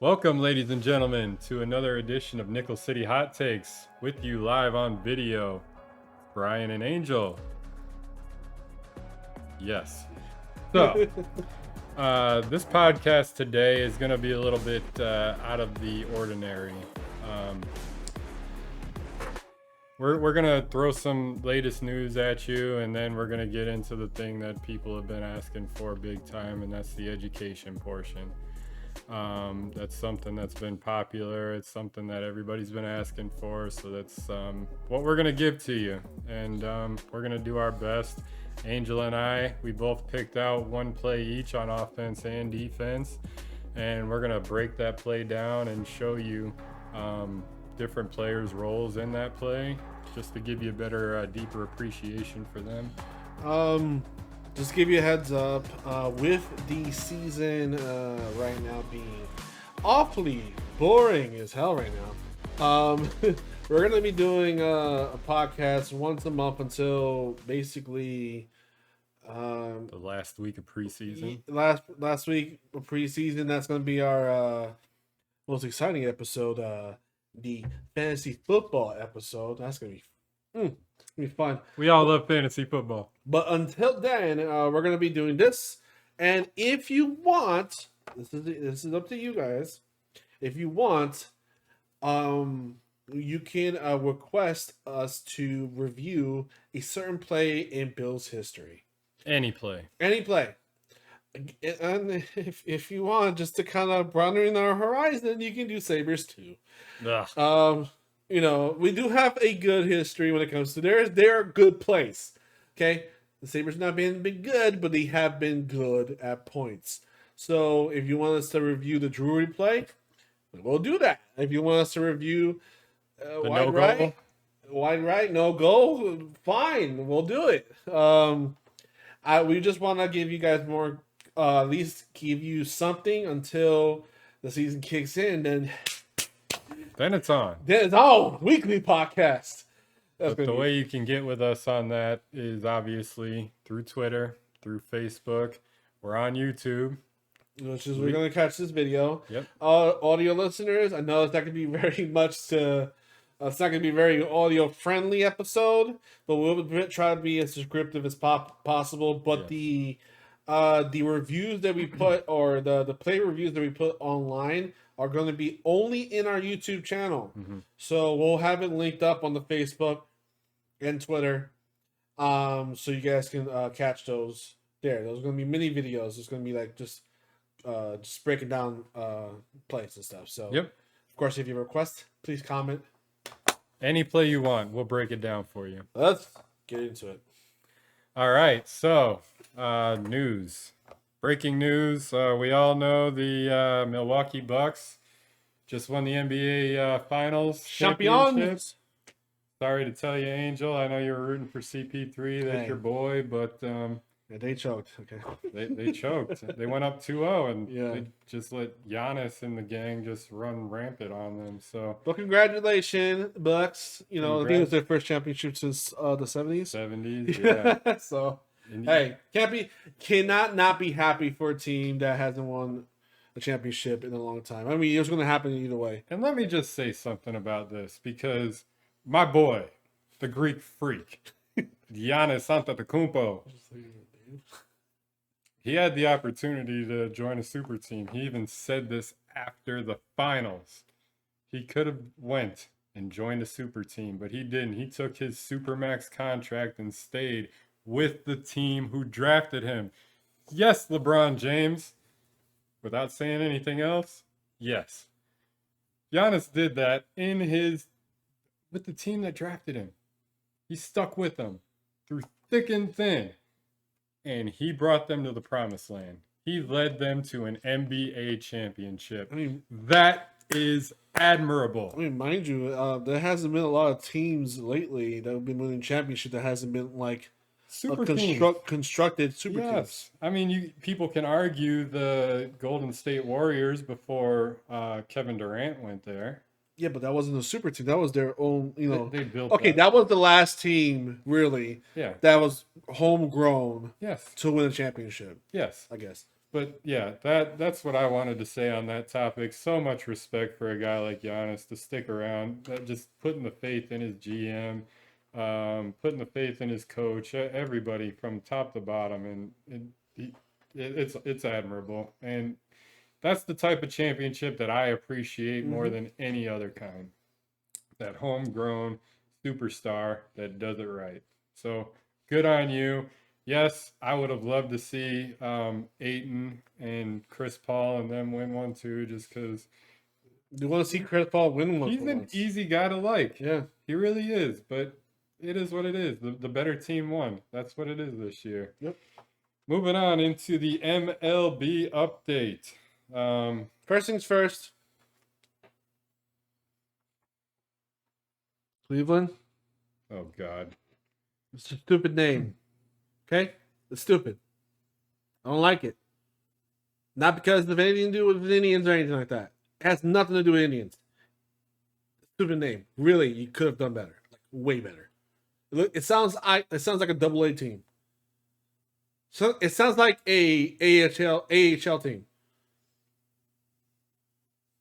Welcome, ladies and gentlemen, to another edition of Nickel City Hot Takes. With you live on video, Brian and Angel. Yes. So, this podcast today is going to be a little bit out of the ordinary. We're going to throw some latest news at you, and then we're going to get into the thing that people have been asking for big time, and that's the education portion. That's something that's been popular. It's something that everybody's been asking for. So that's what we're going to give to you. And we're going to do our best. Angel and I, we both picked out one play each on offense and defense. And we're going to break that play down and show you different players' roles in that play, just to give you a better, deeper appreciation for them. Just give you a heads up, with the season right now being awfully boring as hell right now, we're going to be doing a podcast once a month until basically The last week of preseason. last week of preseason. That's going to be our most exciting episode, the fantasy football episode. That's going to be fun. We all love fantasy football. But until then, we're gonna be doing this. And if you want, this is up to you guys. If you want, you can request us to review a certain play in Bill's history. Any play. Any play. And if you want, just to kind of broaden our horizon, you can do Sabres too. Ugh. You know, we do have a good history when it comes to they're a good place. Okay? The Sabres not been good, but they have been good at points. So if you want us to review the Drury play, we'll do that. If you want us to review wide right, no goal, fine, we'll do it. We just want to give you guys more, at least give you something until the season kicks in. Then it's on. Weekly podcast. But the way you can get with us on that is obviously through Twitter, through Facebook. We're on YouTube. Which is we're going to catch this video. Yep. Audio listeners, I know it's not going to be very much to... it's not going to be a very audio-friendly episode, but we'll try to be as descriptive as possible. But the reviews that we put, or the play reviews that we put online, are going to be only in our YouTube channel. Mm-hmm. So we'll have it linked up on the Facebook and Twitter, so you guys can catch those there. Those are going to be mini videos. It's going to be like just breaking down plays and stuff. So, yep. Of course, if you have a request, please comment. Any play you want, we'll break it down for you. Let's get into it. All right, so news. Breaking news. We all know the Milwaukee Bucks just won the NBA Finals Champions. Sorry to tell you, Angel. I know you were rooting for CP3. That's your boy, but yeah, they choked. Okay, they choked. They went up 2-0, and Yeah. they just let Giannis and the gang just run rampant on them. So, well, congratulations, Bucks. You know, I think it was their first championship since the 70s. 70s, yeah. So, hey, cannot not be happy for a team that hasn't won a championship in a long time. I mean, it was going to happen either way. And let me just say something about this, because my boy, the Greek freak, Giannis Antetokounmpo, he had the opportunity to join a super team. He even said this after the finals. He could have went and joined a super team, but he didn't. He took his Supermax contract and stayed with the team who drafted him. Yes, LeBron James. Without saying anything else, yes. Giannis did that with the team that drafted him. He stuck with them through thick and thin, and he brought them to the promised land. He led them to an NBA championship. I mean, that is admirable. I mean, mind you, there hasn't been a lot of teams lately that have been winning championship that hasn't been like constructed super teams. I mean, people can argue the Golden State Warriors before Kevin Durant went there. Yeah, but that wasn't a super team. That was their own, you know. They built that was the last team, really. Yeah. That was homegrown. Yes. To win a championship. Yes. I guess. But yeah, that's what I wanted to say on that topic. So much respect for a guy like Giannis to stick around, just putting the faith in his GM, putting the faith in his coach, everybody from top to bottom, and it's admirable. And that's the type of championship that I appreciate more Mm-hmm. than any other kind. That homegrown superstar that does it right. So good on you. Yes, I would have loved to see Aiton and Chris Paul and them win one too, just because You want to see Chris Paul win one he's for an once? easy guy to like. Yeah. He really is. But it is what it is. The better team won. That's what it is this year. Yep. Moving on into the MLB update. First things first. Cleveland. Oh God. It's a stupid name. Okay? It's stupid. I don't like it. Not because of anything to do with Indians or anything like that. It has nothing to do with Indians. Stupid name. Really, you could have done better. Like way better. It sounds like a double A team. So it sounds like a AHL team.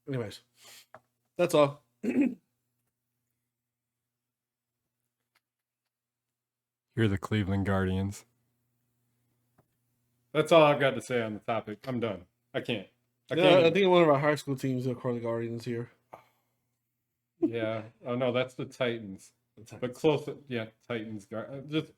Anyways, that's all. You're the Cleveland Guardians. That's all I've got to say on the topic. I'm done. I can't. I think one of our high school teams are called the Guardians here. Yeah. Oh no, that's the Titans. But close. Yeah, Titans. Just.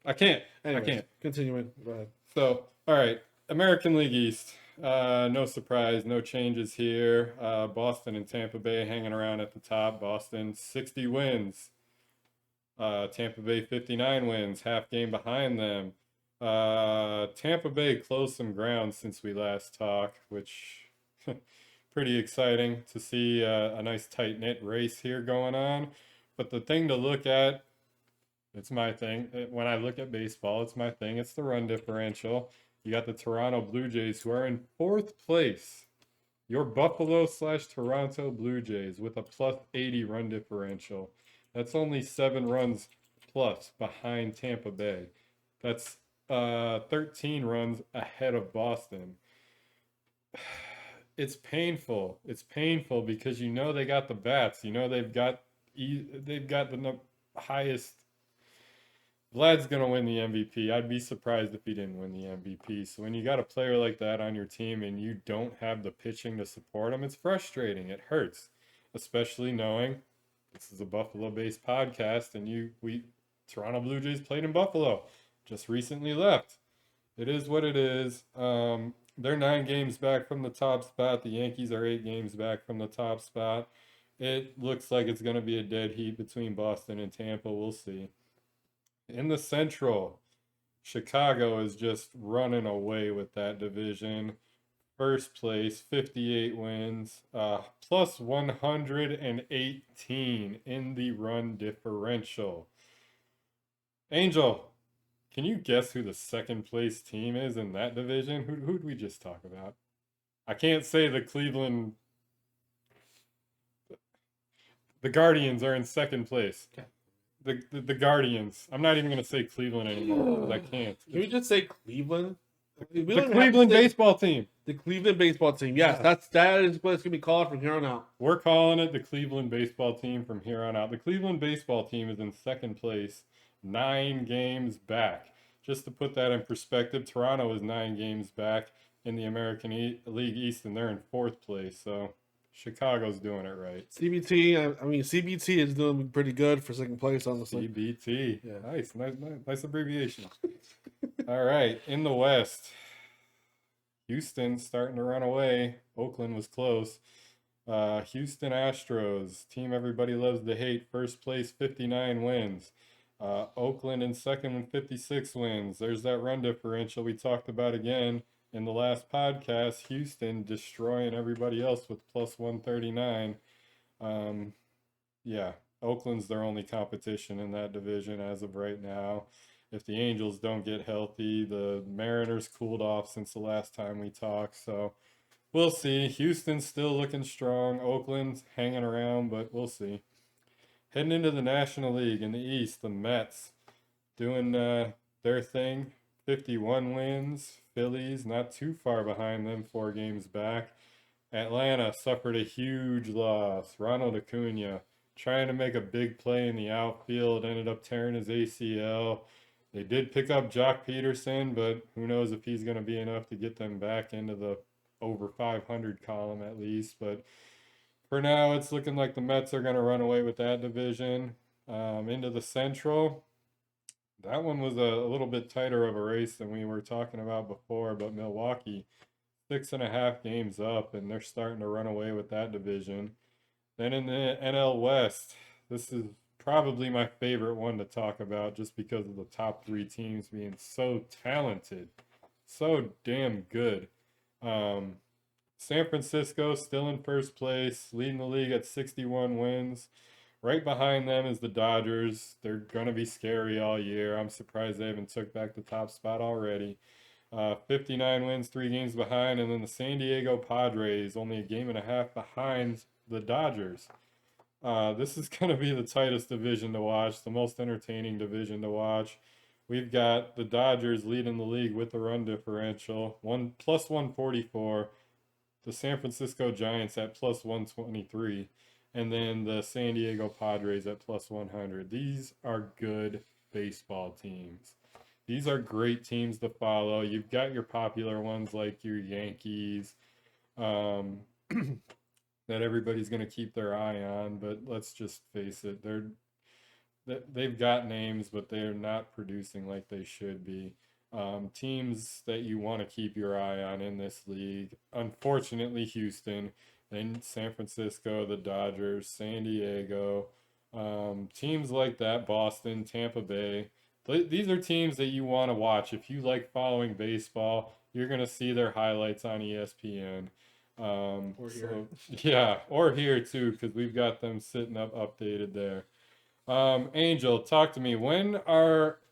I can't. Anyways, I can't. Continuing. Go ahead. So, all right. American League East. No surprise. No changes here. Boston and Tampa Bay hanging around at the top. Boston 60 wins. Tampa Bay 59 wins. Half game behind them. Tampa Bay closed some ground since we last talked, which pretty exciting to see a nice tight knit race here going on. But the thing to look at, it's my thing. When I look at baseball, it's my thing. It's the run differential. You got the Toronto Blue Jays who are in fourth place. Your Buffalo/Toronto Blue Jays with a plus 80 run differential. That's only 7 runs plus behind Tampa Bay. That's 13 runs ahead of Boston. It's painful. It's painful because you know they got the bats. You know they've got the highest. Vlad's gonna win the MVP. I'd be surprised if he didn't win the MVP. So when you got a player like that on your team and you don't have the pitching to support him, it's frustrating. It hurts, especially knowing this is a Buffalo-based podcast and Toronto Blue Jays played in Buffalo, just recently left. It is what it is. They're 9 games back from the top spot. The Yankees are 8 games back from the top spot. It looks like it's going to be a dead heat between Boston and Tampa. We'll see. In the Central, Chicago is just running away with that division. First place, 58 wins, plus 118 in the run differential. Angel, can you guess who the second place team is in that division? Who'd we just talk about? I can't say the Cleveland. The Guardians are in second place. The Guardians. I'm not even going to say Cleveland anymore because I can't. Can we just say Cleveland? The Cleveland baseball team. The Cleveland baseball team. Yes, that is what it's gonna be called from here on out. We're calling it the Cleveland baseball team from here on out. The Cleveland baseball team is in second place, 9 games back. Just to put that in perspective, Toronto is 9 games back in the American League East, and they're in 4th place. So Chicago's doing it right. CBT is doing pretty good for second place, honestly. CBT. Yeah. Nice abbreviation. All right, in the West, Houston starting to run away. Oakland was close. Houston Astros, team everybody loves to hate. First place, 59 wins. Oakland in second with 56 wins. There's that run differential we talked about again in the last podcast. Houston destroying everybody else with plus 139. Yeah, Oakland's their only competition in that division as of right now. If the Angels don't get healthy, the Mariners cooled off since the last time we talked. So we'll see. Houston's still looking strong. Oakland's hanging around, but we'll see. Heading into the National League in the East, the Mets doing their thing. 51 wins. Phillies, not too far behind them, 4 games back. Atlanta suffered a huge loss. Ronald Acuna trying to make a big play in the outfield, ended up tearing his ACL. They did pick up Jock Peterson, but who knows if he's going to be enough to get them back into the over 500 column at least. But for now, it's looking like the Mets are going to run away with that division. Into the Central, that one was a little bit tighter of a race than we were talking about before, but Milwaukee 6.5 games up, and they're starting to run away with that division. Then in the NL West, this is probably my favorite one to talk about just because of the top 3 teams being so talented, so damn good. San Francisco still in first place, leading the league at 61 wins. Right behind them is the Dodgers. They're going to be scary all year. I'm surprised they haven't took back the top spot already. 59 wins, 3 games behind. And then the San Diego Padres, only a game and a half behind the Dodgers. This is going to be the tightest division to watch, the most entertaining division to watch. We've got the Dodgers leading the league with the run differential, plus 144. The San Francisco Giants at plus 123. And then the San Diego Padres at plus 100. These are good baseball teams. These are great teams to follow. You've got your popular ones like your Yankees that everybody's going to keep their eye on. But let's just face it, they've got names, but they're not producing like they should be. Teams that you want to keep your eye on in this league, unfortunately, Houston. Then San Francisco, the Dodgers, San Diego, teams like that, Boston, Tampa Bay. These are teams that you want to watch. If you like following baseball, you're going to see their highlights on ESPN. Or here. So, yeah, or here too, because we've got them sitting up updated there. Angel, talk to me.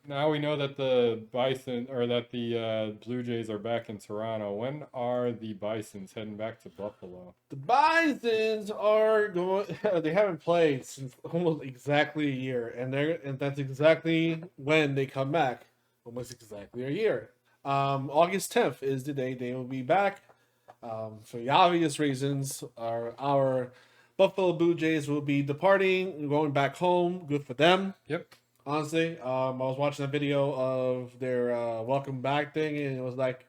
Now we know that the Bison or that the Blue Jays are back in Toronto. When are the Bisons heading back to Buffalo? The Bisons are going. They haven't played since almost exactly a year, and that's exactly when they come back. Almost exactly a year. August 10th is the day they will be back. For the obvious reasons, our Buffalo Blue Jays will be departing and going back home. Good for them. Yep. Honestly, I was watching a video of their welcome back thing, and it was like,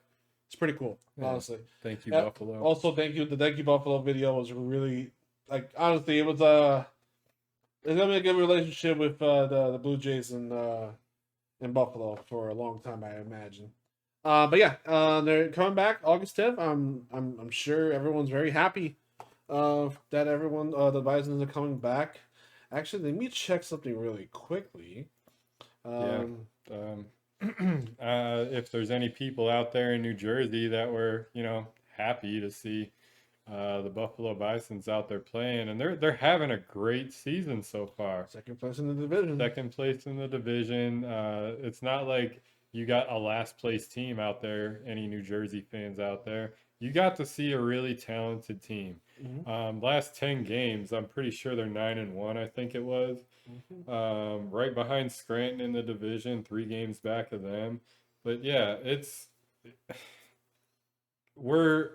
it's pretty cool. Yeah. Honestly, Thank you, Buffalo. Also, thank you. The Thank You Buffalo video was really like, honestly, it's gonna be a good relationship with the Blue Jays and Buffalo for a long time, I imagine. But yeah, they're coming back August 10th. I'm sure everyone's very happy that everyone the Bisons are coming back. Actually, let me check something really quickly. If there's any people out there in New Jersey that were, happy to see the Buffalo Bisons out there playing, and they're having a great season so far. Second place in the division. It's not like you got a last place team out there, any New Jersey fans out there. You got to see a really talented team. Mm-hmm. Last 10 games, I'm pretty sure they're 9-1, I think it was. Mm-hmm. Right behind Scranton in the division, 3 games back of them. But yeah,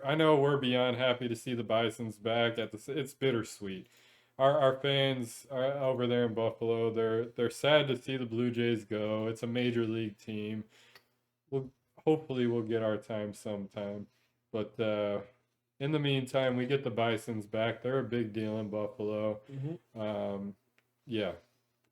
I know we're beyond happy to see the Bisons back. It's bittersweet. Our fans are over there in Buffalo, they're sad to see the Blue Jays go. It's a major league team. Hopefully we'll get our time sometime. But in the meantime, we get the Bisons back. They're a big deal in Buffalo. Mm-hmm. Yeah.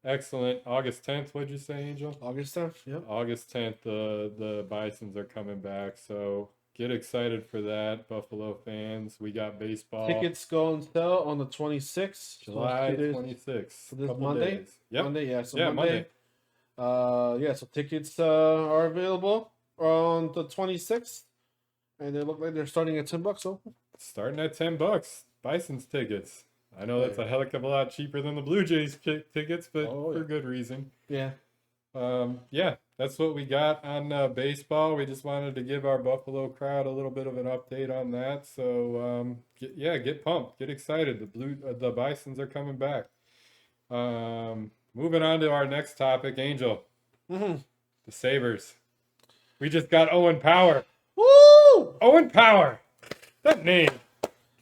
Excellent. August 10th, what'd you say, Angel? August 10th, yep. August 10th, the Bisons are coming back. So get excited for that, Buffalo fans. We got baseball. Tickets go on sale on the 26th. July 26th. So this Monday? Days. Yep. Monday, yeah. So yeah, Monday. So tickets are available on the 26th. And they look like they're starting at $10. So starting at $10. Bison's tickets. I know that's a heck of a lot cheaper than the Blue Jays tickets, but for good reason. Yeah. Yeah, that's what we got on baseball. We just wanted to give our Buffalo crowd a little bit of an update on that. So get pumped, get excited. The Bisons are coming back. Moving on to our next topic, Angel. Mm-hmm. The Sabres. We just got Owen Power. Woo! Woo! Owen Power. That name.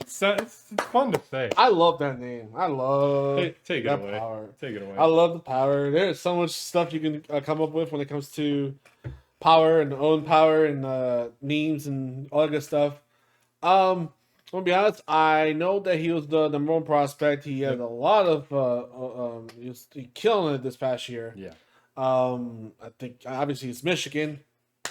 It's fun to say. I love that name. I love Take it that away. power. Take it away. I love the power. There's so much stuff you can come up with when it comes to power and own power and memes and all that good stuff. I'm gonna be honest. I know that he was the number one prospect. He had Yep. a lot of he was killing it this past year. Yeah. I think obviously it's Michigan.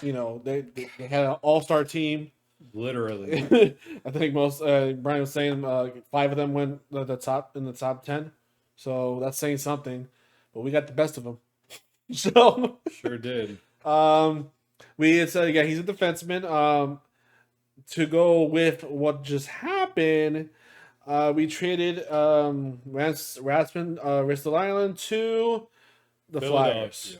You know they had an all-star team. Literally. I think most Brian was saying 5 of them went the top in the top 10. So that's saying something. But we got the best of them. So Sure did. he's a defenseman. To go with what just happened, we traded Rasmus Ristolainen to the Flyers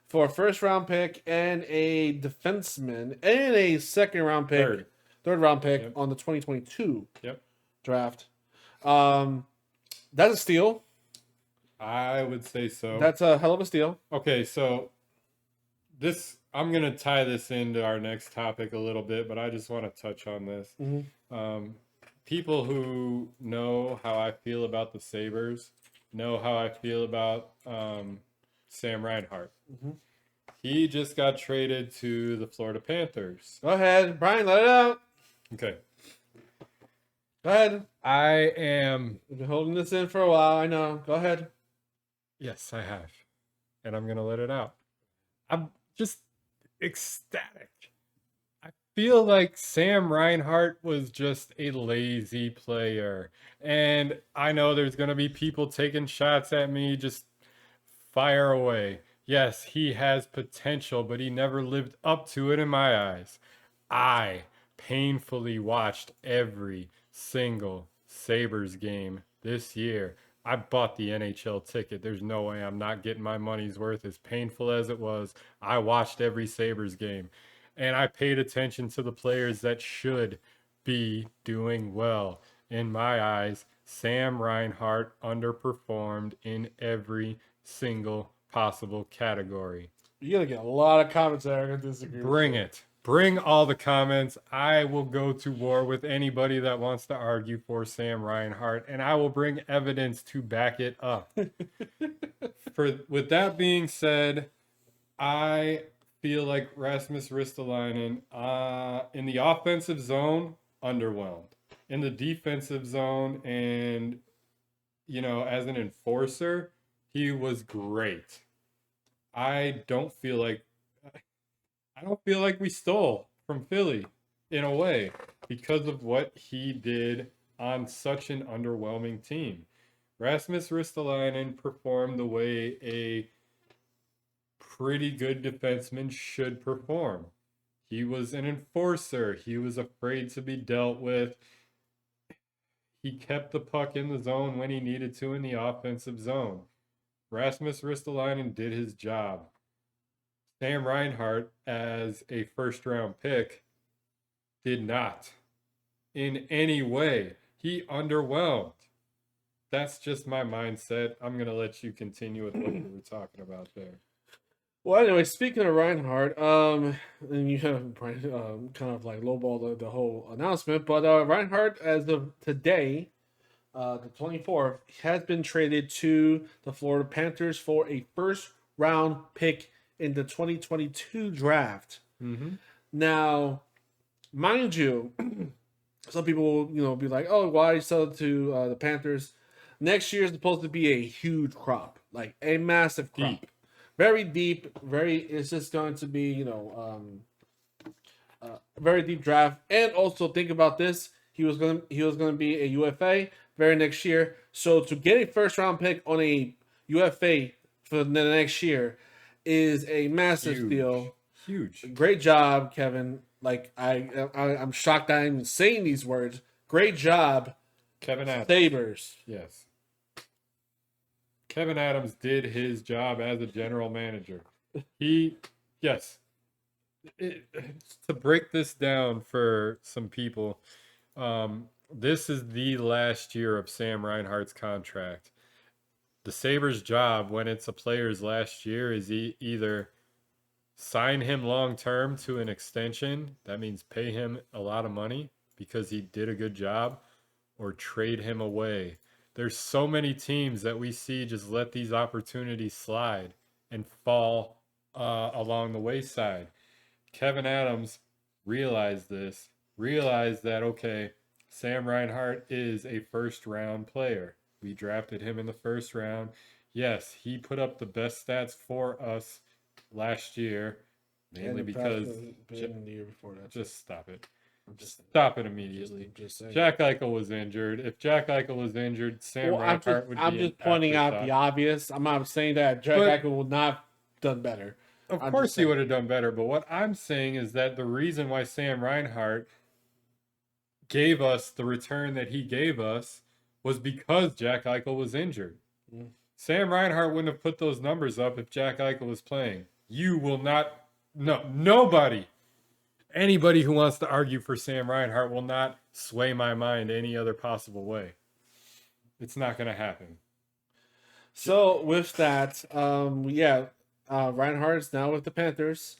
for a first round pick and a defenseman and a second round pick, third round pick on the 2022 draft. That's a steal. I would say so. That's a hell of a steal. Okay, so I'm gonna tie this into our next topic a little bit, but I just want to touch on this. People who know how I feel about the Sabres know how I feel about Sam Reinhart. He just got traded to the Florida Panthers. Go ahead, Brian, let it out. Okay. Go ahead. We've been holding this in for a while. I know. Go ahead. Yes, I have. And I'm going to let it out. I'm just ecstatic. I feel like Sam Reinhart was just a lazy player. And I know there's going to be people taking shots at me. Just fire away. Yes, he has potential, but he never lived up to it in my eyes. I painfully watched every single Sabres game this year. I bought the NHL ticket. There's no way I'm not getting my money's worth. As painful as it was, I watched every Sabres game. And I paid attention to the players that should be doing well. In my eyes, Sam Reinhart underperformed in every single possible category. You're going to get a lot of comments that are going to disagree. Bring it. Bring all the comments. I will go to war with anybody that wants to argue for Sam Reinhart, and I will bring evidence to back it up. With that being said, I feel like Rasmus Ristolainen in the offensive zone, underwhelmed. In the defensive zone and, as an enforcer, he was great. I don't feel like we stole from Philly in a way because of what he did on such an underwhelming team. Rasmus Ristolainen performed the way a pretty good defenseman should perform. He was an enforcer. He was afraid to be dealt with. He kept the puck in the zone when he needed to in the offensive zone. Rasmus Ristolainen did his job. Sam Reinhart, as a first-round pick, did not in any way. He underwhelmed. That's just my mindset. I'm going to let you continue with what you were talking about there. Well, anyway, speaking of Reinhart, and you have kind of like lowball the whole announcement, but Reinhart, as of today, the 24th, has been traded to the Florida Panthers for a first-round pick in the 2022 draft. Now, mind you, some people will, be like, "Oh, why sell it to the Panthers?" Next year is supposed to be a huge crop, like a massive crop, very deep. It's just going to be, very deep draft. And also think about this: he was going to be a UFA very next year. So to get a first round pick on a UFA for the next year is a massive steal. Huge. Great job, Kevin. Like I'm shocked that I'm even saying these words. Great job, Kevin Adams. Sabres. Yes. Kevin Adams did his job as a general manager. To break this down for some people, this is the last year of Sam Reinhart's contract. The Sabres' job when it's a player's last year is either sign him long term to an extension. That means pay him a lot of money because he did a good job, or trade him away. There's so many teams that we see just let these opportunities slide and fall along the wayside. Kevin Adams realized this, realized that, okay, Sam Reinhart is a first round player. We drafted him in the first round. Yes, he put up the best stats for us last year, mainly And because been the year before that. just stop it. I'm just Stop it immediately. I'm just saying. Jack Eichel was injured. If Jack Eichel was injured, Sam Well, Reinhart would I'm be an just pointing out the afterthought. obvious. I'm not saying that Jack But Eichel would not done better. of I'm course just he saying. would have done better. But what I'm saying is that the reason why Sam Reinhart gave us the return that he gave us was because Jack Eichel was injured. Mm. Sam Reinhart wouldn't have put those numbers up if Jack Eichel was playing. You will not, no, nobody, anybody who wants to argue for Sam Reinhart will not sway my mind any other possible way. It's not going to happen. So with that, Reinhardt is now with the Panthers,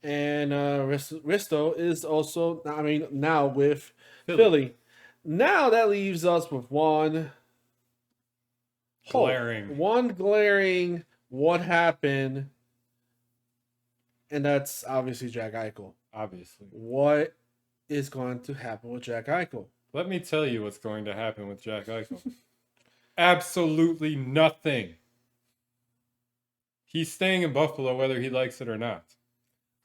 and Risto is also, I mean, now with Philly. Now that leaves us with one glaring what happened, and that's obviously Jack Eichel. Obviously. What is going to happen with Jack Eichel? Let me tell you what's going to happen with Jack Eichel. Absolutely nothing. He's staying in Buffalo whether he likes it or not.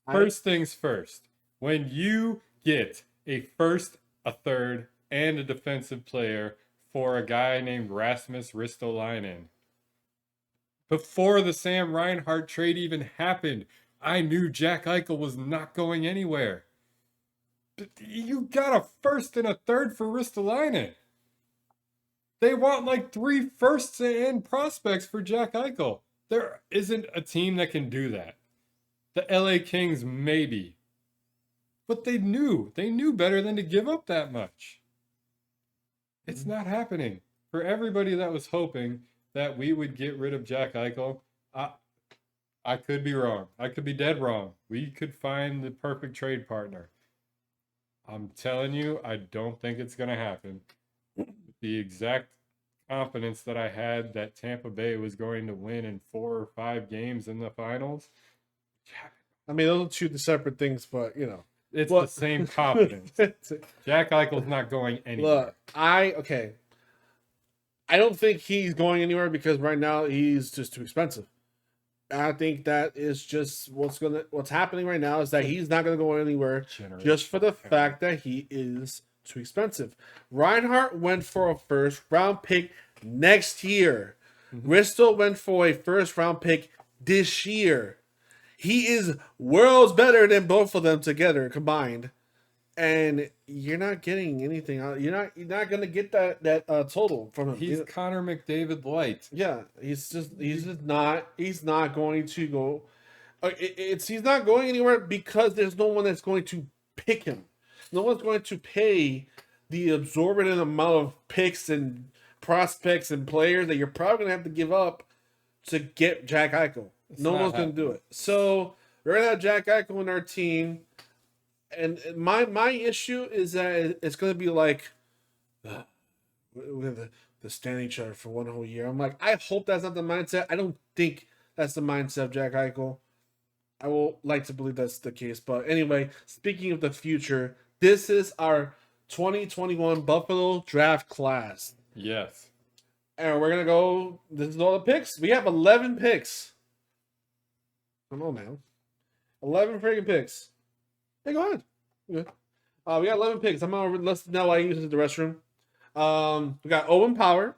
First things first. When you get a first, a third, and a defensive player for a guy named Rasmus Ristolainen, before the Sam Reinhart trade even happened, I knew Jack Eichel was not going anywhere. But you got a first and a third for Ristolainen. They want like 3 firsts and prospects for Jack Eichel. There isn't a team that can do that. The LA Kings, maybe. But they knew better than to give up that much. It's not happening. For everybody that was hoping that we would get rid of Jack Eichel, I could be wrong. I could be dead wrong. We could find the perfect trade partner. I'm telling you, I don't think it's going to happen. The exact confidence that I had that Tampa Bay was going to win in 4 or 5 games in the finals. I mean, those are two separate things, but you know, it's the same confidence. Jack Eichel's not going anywhere. Look, I don't think he's going anywhere because right now he's just too expensive. I think that is just what's happening right now is that he's not gonna go anywhere just for the fact that he is too expensive. Reinhart went for a first round pick next year. Risto went for a first round pick this year. He is worlds better than both of them together combined, and you're not getting anything out. You're not gonna get that total from him. He's Connor McDavid light. Yeah, he's not going to go. He's not going anywhere because there's no one that's going to pick him. No one's going to pay the absorbent amount of picks and prospects and players that you're probably gonna have to give up to get Jack Eichel. No one's going to do it. So we're going to have Jack Eichel in our team. And my issue is that it's going to be like we're going to stand each other for one whole year. I'm like, I hope that's not the mindset. I don't think that's the mindset of Jack Eichel. I will like to believe that's the case. But anyway, speaking of the future, this is our 2021 Buffalo draft class. Yes. And we're going to go, this is all the picks. We have 11 picks. Come on, man. 11 freaking picks. Hey, go ahead. We got 11 picks. I'm going to list now why I use the restroom. We got Owen Power.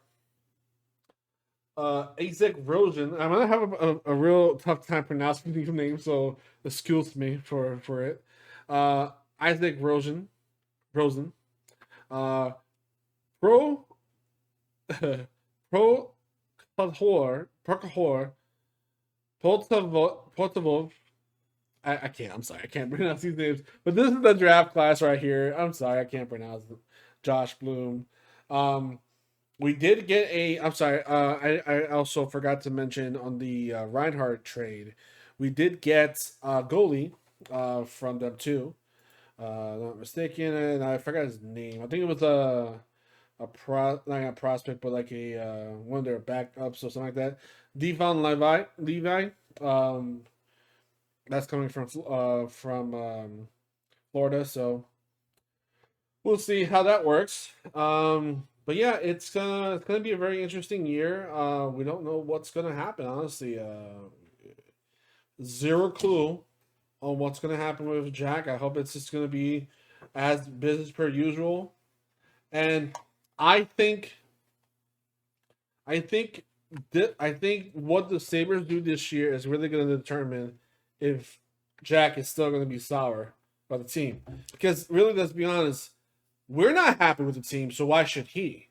Isaac Rosen. I'm going to have a real tough time pronouncing these names, so excuse me for it. Isaac Rosen. Pro Pakahor. Portavov. I can't. I'm sorry. I can't pronounce these names. But this is the draft class right here. I'm sorry. I can't pronounce it. Josh Bloom. We did get a. I'm sorry. I also forgot to mention on the Reinhardt trade, We did get a goalie from them too. Not mistaken, and I forgot his name. I think it was not a prospect, but like a one of their backups or something like that. Devon Levi. Um, that's coming from Florida, so we'll see how that works. But yeah, it's gonna be a very interesting year. We don't know what's gonna happen, honestly. Zero clue on what's gonna happen with Jack. I hope it's just gonna be as business per usual. And I think, I think, I think what the Sabres do this year is really gonna determine if Jack is still gonna be sour by the team. Because really, let's be honest, we're not happy with the team, so why should he?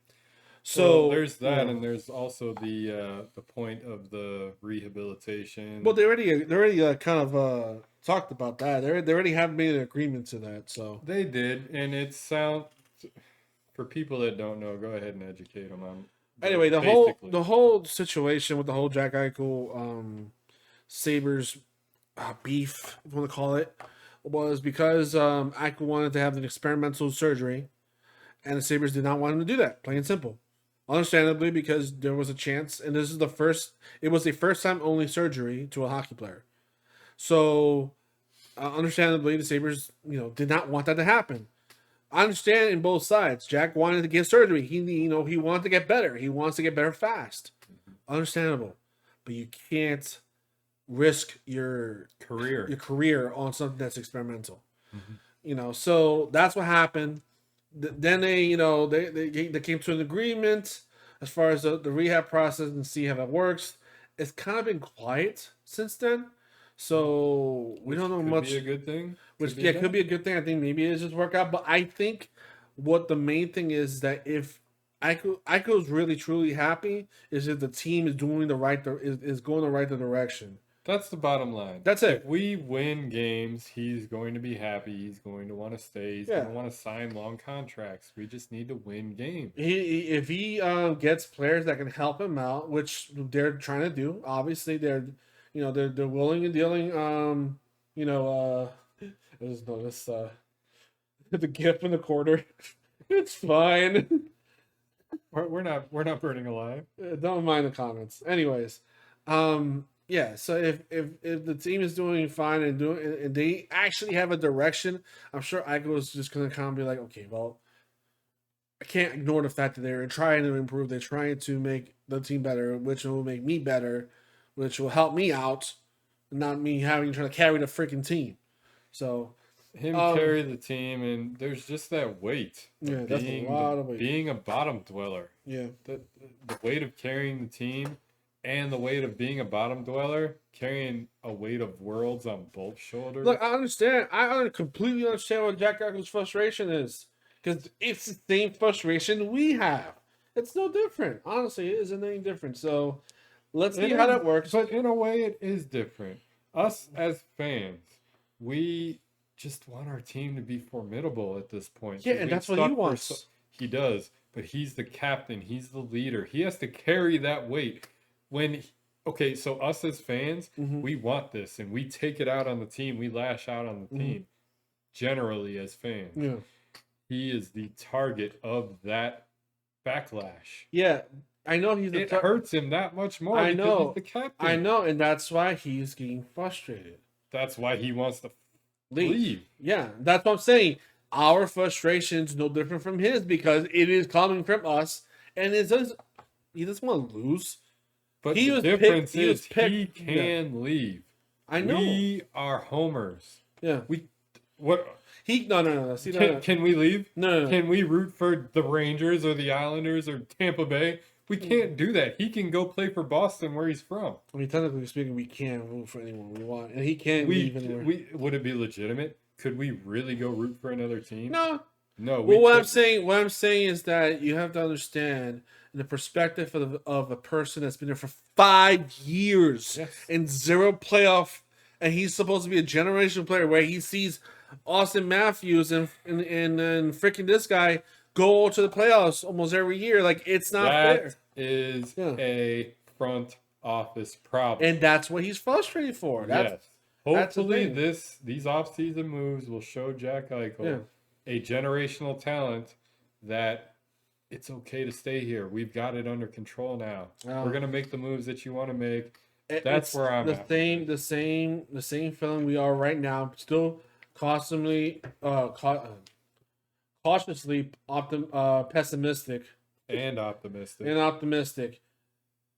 So Well, there's that, and there's also the point of the rehabilitation. well, they already kind of talked about that. They already have made an agreement to that. So They did, and it sounds for people that don't know. Go ahead and educate them on. anyway, basically. the whole situation with the whole Jack Eichel Sabres beef, if you want to call it, was because Eichel wanted to have an experimental surgery, and the Sabres did not want him to do that. Plain and simple. Understandably, because there was a chance, and this is the first. It was a first time only surgery to a hockey player. So, understandably, the Sabres, did not want that to happen. I understand in both sides. Jack wanted to get surgery. He wanted to get better. He wants to get better fast. Understandable, but you can't risk your career on something that's experimental. So that's what happened. Then they came to an agreement as far as the rehab process and see how that works. It's kind of been quiet since then, so we don't know much. Could be a good thing. Which could be a good thing. I think maybe it's just work out. But I think what the main thing is that if Eichel is really truly happy, is if the team is doing is going the right direction. That's the bottom line. That's it. If we win games, he's going to be happy. He's going to want to stay. He's going to want to sign long contracts. We just need to win games. If he gets players that can help him out, which they're trying to do, obviously they're willing and dealing. I just noticed the gif in the corner. It's fine. We're not burning alive. Don't mind the comments. Anyways, yeah. So if the team is doing fine and they actually have a direction, I'm sure Eichel is just gonna kind of be like, okay, well, I can't ignore the fact that they're trying to improve. They're trying to make the team better, which will make me better, which will help me out, not me having to try to carry the freaking team. So him carry the team, and there's just that weight. Yeah, that's a lot of weight. Being a bottom dweller. Yeah. The weight of carrying the team and the weight of being a bottom dweller, carrying a weight of worlds on both shoulders. Look, I understand. I completely understand what Jack Eichel's frustration is. Because it's the same frustration we have. It's no different. Honestly, it isn't any different. So let's see how that works. But in a way, it is different. Us as fans, we just want our team to be formidable at this point. Yeah, and that's what he wants. He does, but he's the captain. He's the leader. He has to carry that weight. So us as fans, we want this, and we take it out on the team. We lash out on the team, generally as fans. Yeah. He is the target of that backlash. Yeah, I know it hurts him that much more. I know. He's the captain. I know, and that's why he's getting frustrated. That's why he wants to leave. Yeah, that's what I'm saying. Our frustration's no different from his because it is coming from us, and he doesn't want to lose. But the difference is he can leave. I know. We are homers. Yeah. No. See, can we leave? No. Can we root for the Rangers or the Islanders or Tampa Bay? We can't do that. He can go play for Boston, where he's from. I mean, technically speaking, we can root for anyone we want, and he can't leave anywhere. Would it be legitimate? Could we really go root for another team? No. Well, what I'm saying is that you have to understand the perspective of a person that's been there for 5 years and 0 playoff, and he's supposed to be a generational player where he sees Austin Matthews and freaking this guy go to the playoffs almost every year. Like, it's not fair. That is a front office problem. And that's what he's frustrated for. Yes. That's the Hopefully, thing. these offseason moves will show Jack Yeah. Eichel a generational talent that it's okay to stay here. We've got it under control now. We're gonna make the moves that you want to make. That's It's where I'm the at. same, the same feeling we are right now. Still constantly, cautiously pessimistic And optimistic. and optimistic.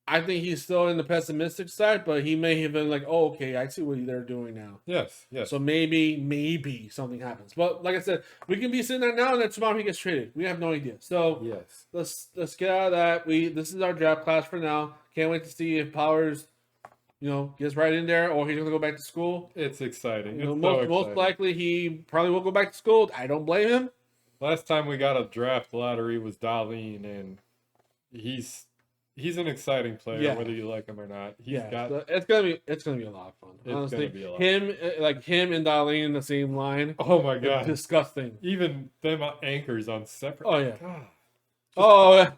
I think he's still in the pessimistic side, but he may have been like, "Oh, okay, I see what they're doing now." Yes, yes. So maybe something happens. But like I said, we can be sitting there now, and then tomorrow he gets traded. We have no idea. So Yes. let's get out of that. This is our draft class for now. Can't wait to see if Powers, gets right in there, or he's gonna go back to school. It's exciting. It's so Most exciting. likely he probably will go back to school. I don't blame him. Last time we got a draft lottery was Darlene, and he's an exciting player, Yeah. whether you like him or not. So it's gonna be a lot of fun. Honestly, gonna be a lot. Him and Darlene in the same line. Oh my god, Disgusting. even them anchors on separate. Oh yeah. God. Oh,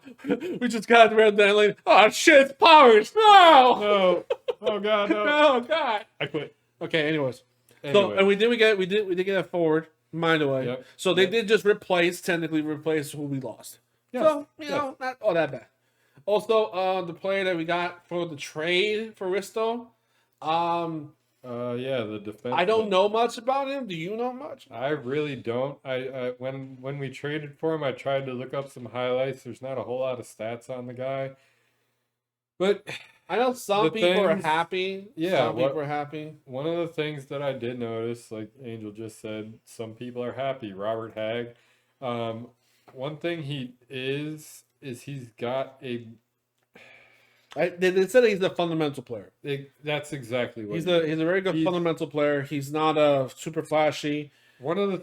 we just got red Darlene. Oh shit, it's Powers. No. No. Oh god, no. Oh god. I quit. Okay. Anyways. So Anyway. and we did get a forward. Mind away. Yep. So they did just technically replace who we lost. Yes. So Yes. not all that bad. Also, the player that we got for the trade for Risto, Yeah, the defense. I don't know much about him. Do you know much? I really don't. When we traded for him, I tried to look up some highlights. There's not a whole lot of stats on the guy, but I know some The people are things- happy. yeah, Some people are happy. one of the things that I did notice, like Angel just said, some people are happy. Robert Hagg. One thing he is he's got They said he's a fundamental player. that's exactly what He's a very good he's- fundamental player. He's not a super flashy. one of the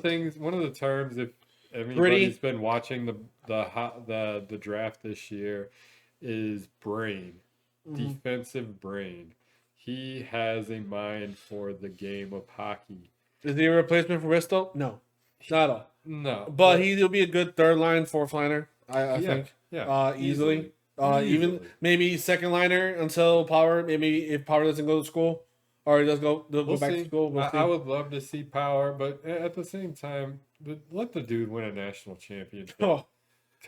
terms, if anybody's been watching the draft this year, is brain. Defensive brain. He has a mind for the game of hockey. Is he a replacement for Risto? No, not at all. No, But he'll be a good third line, fourth liner. I think. yeah, Easily. Easily. Even maybe second liner until Power. Maybe if Power doesn't go to school, or he does go We'll back see. to school. We'll see. I would love to see Power, but at the same time, let the dude win a national championship. Oh,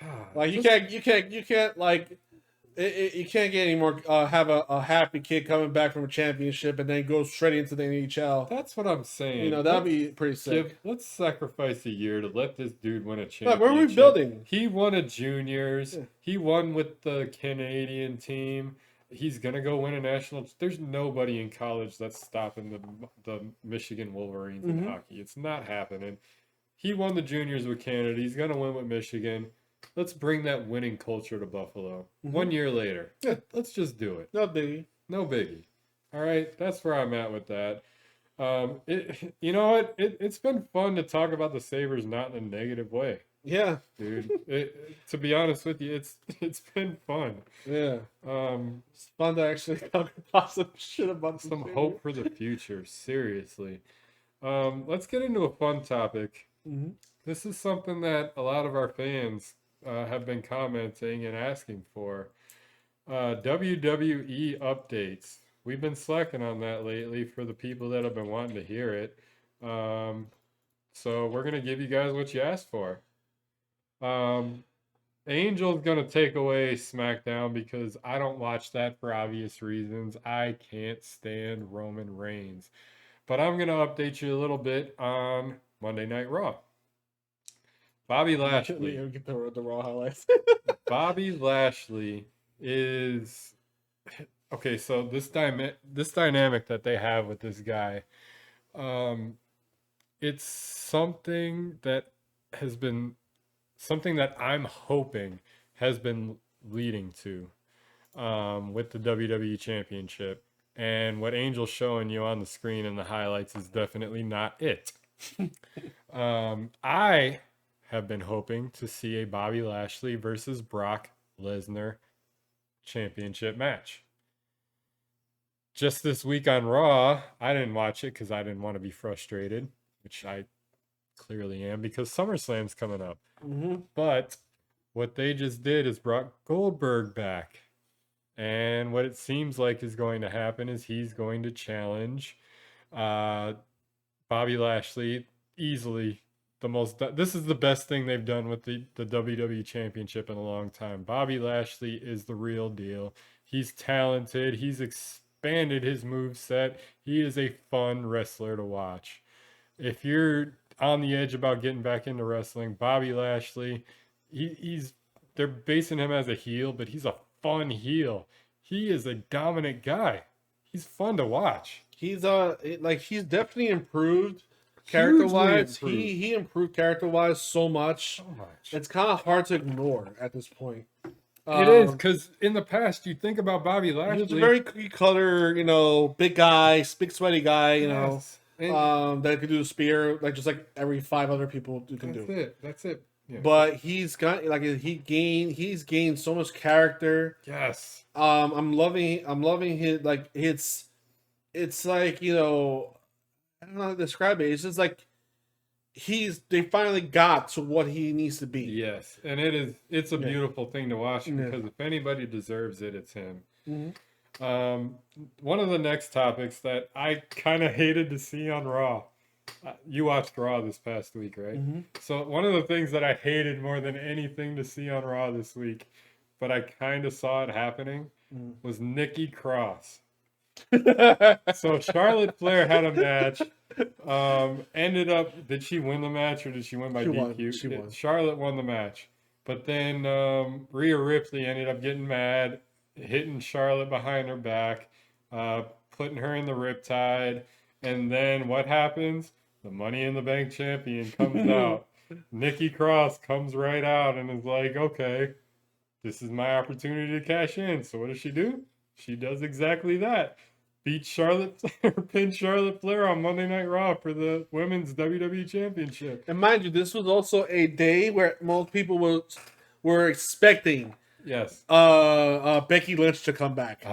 God, like you just- can't like. You can't get any more. Have a happy kid coming back from a championship and then go straight into the NHL. That's what I'm saying. That'd be pretty sick. Let's sacrifice a year to let this dude win a Look, championship. we're rebuilding. He won a juniors. Yeah. He won with the Canadian team. He's gonna go win a national. There's nobody in college that's stopping the Michigan Wolverines in hockey. It's not happening. He won the juniors with Canada. He's gonna win with Michigan. Let's bring that winning culture to Buffalo. 1 year later. Yeah. Let's just do it. No biggie. No biggie. All right, that's where I'm at with that. You know what? It's been fun to talk about the Sabres not in a negative way, Yeah. dude. To be honest with you, it's been fun. Yeah. It's fun to actually talk about some shit about the Some Sabres. hope for the future. Seriously. Let's get into a fun topic. Mhm. This is something that a lot of our fans have been commenting and asking for. WWE updates. We've been slacking on that lately for the people that have been wanting to hear it. So we're going to give you guys what you asked for. Angel's going to take away SmackDown because I don't watch that for obvious reasons. I can't stand Roman Reigns. But I'm going to update you a little bit on Monday Night Raw. Bobby Lashley. You get the Raw highlights. Bobby Lashley is okay. So this dynamic that they have with this guy, it's something that I'm hoping has been leading to with the WWE Championship, and what Angel's showing you on the screen in the highlights is definitely not it. I have been hoping to see a Bobby Lashley versus Brock Lesnar championship match. Just this week on Raw, I didn't watch it because I didn't want to be frustrated, which I clearly am because SummerSlam's coming up. Mm-hmm. But what they just did is brought Goldberg back. And what it seems like is going to happen is he's going to challenge uh, Bobby Lashley easily. This is the best thing they've done with the WWE Championship in a long time. Bobby Lashley is the real deal. He's talented. He's expanded his move set. He is a fun wrestler to watch. If you're on the edge about getting back into wrestling, Bobby Lashley, he's they're basing him as a heel, but he's a fun heel. He is a dominant guy. He's fun to watch. He's he's definitely improved character wise. Hugely improved. He improved character wise so much. So much. It's kind of hard to ignore at this point. It is, because in the past, you think about Bobby Lashley. He was a very cookie cutter, big guy, big sweaty guy, Yes. that could do the spear, just like every 5 other people you can do. That's it. Yeah. But he's got he's gained so much character. Yes. I'm loving his it's like, I don't know how to describe it. It's just like they finally got to what he needs to be. Yes, and it's a beautiful thing to watch, because if anybody deserves it, it's him. Mm-hmm. One of the next topics that I kind of hated to see on Raw. You watched Raw this past week, right? Mm-hmm. So one of the things that I hated more than anything to see on Raw this week, but I kind of saw it happening, was Nikki Cross. So Charlotte Flair had a match. Ended up, did she win the match, or did she win by DQ? She won. Charlotte won the match, but then Rhea Ripley ended up getting mad, hitting Charlotte behind her back, putting her in the riptide, and then what happens? The Money in the Bank champion comes out. Nikki Cross comes right out and is like, okay, this is my opportunity to cash in. So what does she do? She does exactly that. Beat Charlotte Flair, pinned Charlotte Flair on Monday Night Raw for the Women's WWE Championship. And mind you, this was also a day where most people were expecting Becky Lynch to come back.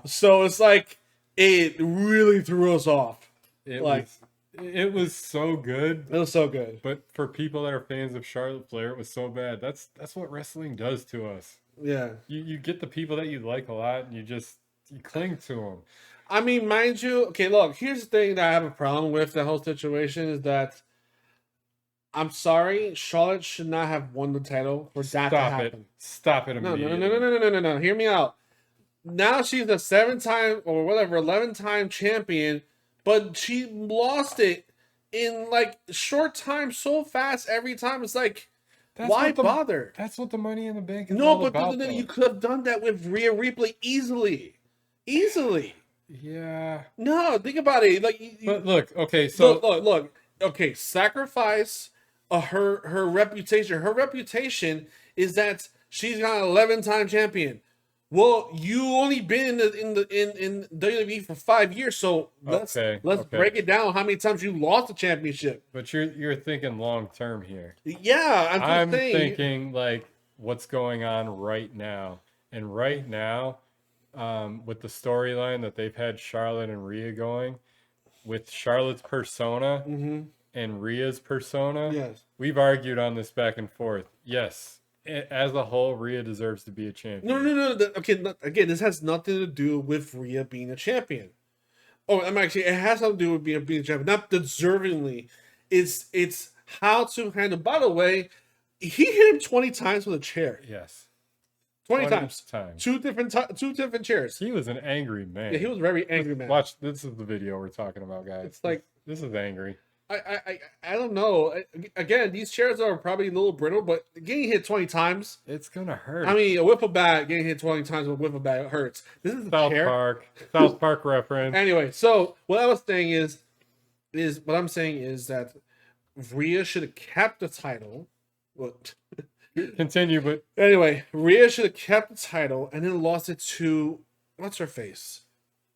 So it's like it really threw us off. It was so good. It was so good. But for people that are fans of Charlotte Flair, it was so bad. That's what wrestling does to us. Yeah. You get the people that you like a lot, and you cling to them. I mean, mind you, okay, look, here's the thing that I have a problem with the whole situation is that I'm sorry, Charlotte should not have won the title for that to happen. Stop it immediately. No. Hear me out. Now she's a 7-time or whatever, 11-time champion, but she lost it in short time so fast every time. It's like, why bother? That's what the Money in the Bank is all about. No, but you could have done that with Rhea Ripley easily. Yeah. No, think about it. But look, okay, so look. Okay, sacrifice her reputation. Her reputation is that she's got an 11-time champion. Well, you only been in WWE for 5 years, so let's break it down. How many times you lost the championship? But you're thinking long term here. Yeah, I'm thinking what's going on right now, and right now, with the storyline that they've had Charlotte and Rhea going, with Charlotte's persona and Rhea's persona. Yes, we've argued on this back and forth. Yes. As a whole, Rhea deserves to be a champion. No. Okay, again, this has nothing to do with Rhea being a champion. Oh, it has something to do with being a champion, not deservingly. It's how to handle. By the way, he hit him 20 times with a chair. Yes, 20 times. Two different chairs. He was an angry man. Yeah, he was a very angry man. Watch, this is the video we're talking about, guys. It's like this is angry. I don't know. Again, these chairs are probably a little brittle, but getting hit 20 times, it's gonna hurt. I mean, a wiffle bat getting hit 20 times with a wiffle bat hurts. This is South Park reference. Anyway, so what I'm saying is that Rhea should have kept the title. What? Continue, but anyway, Rhea should have kept the title and then lost it to what's her face.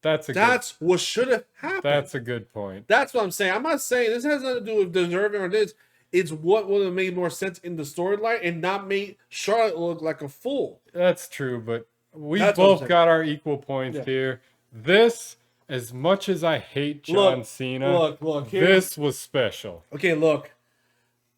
That's what should have happened. That's a good point. That's what I'm saying. I'm not saying this has nothing to do with deserving or this. It's what would have made more sense in the storyline and not made Charlotte look like a fool. That's true, but we both got our equal points here. This, as much as I hate John Cena, look, this was special. Okay, look.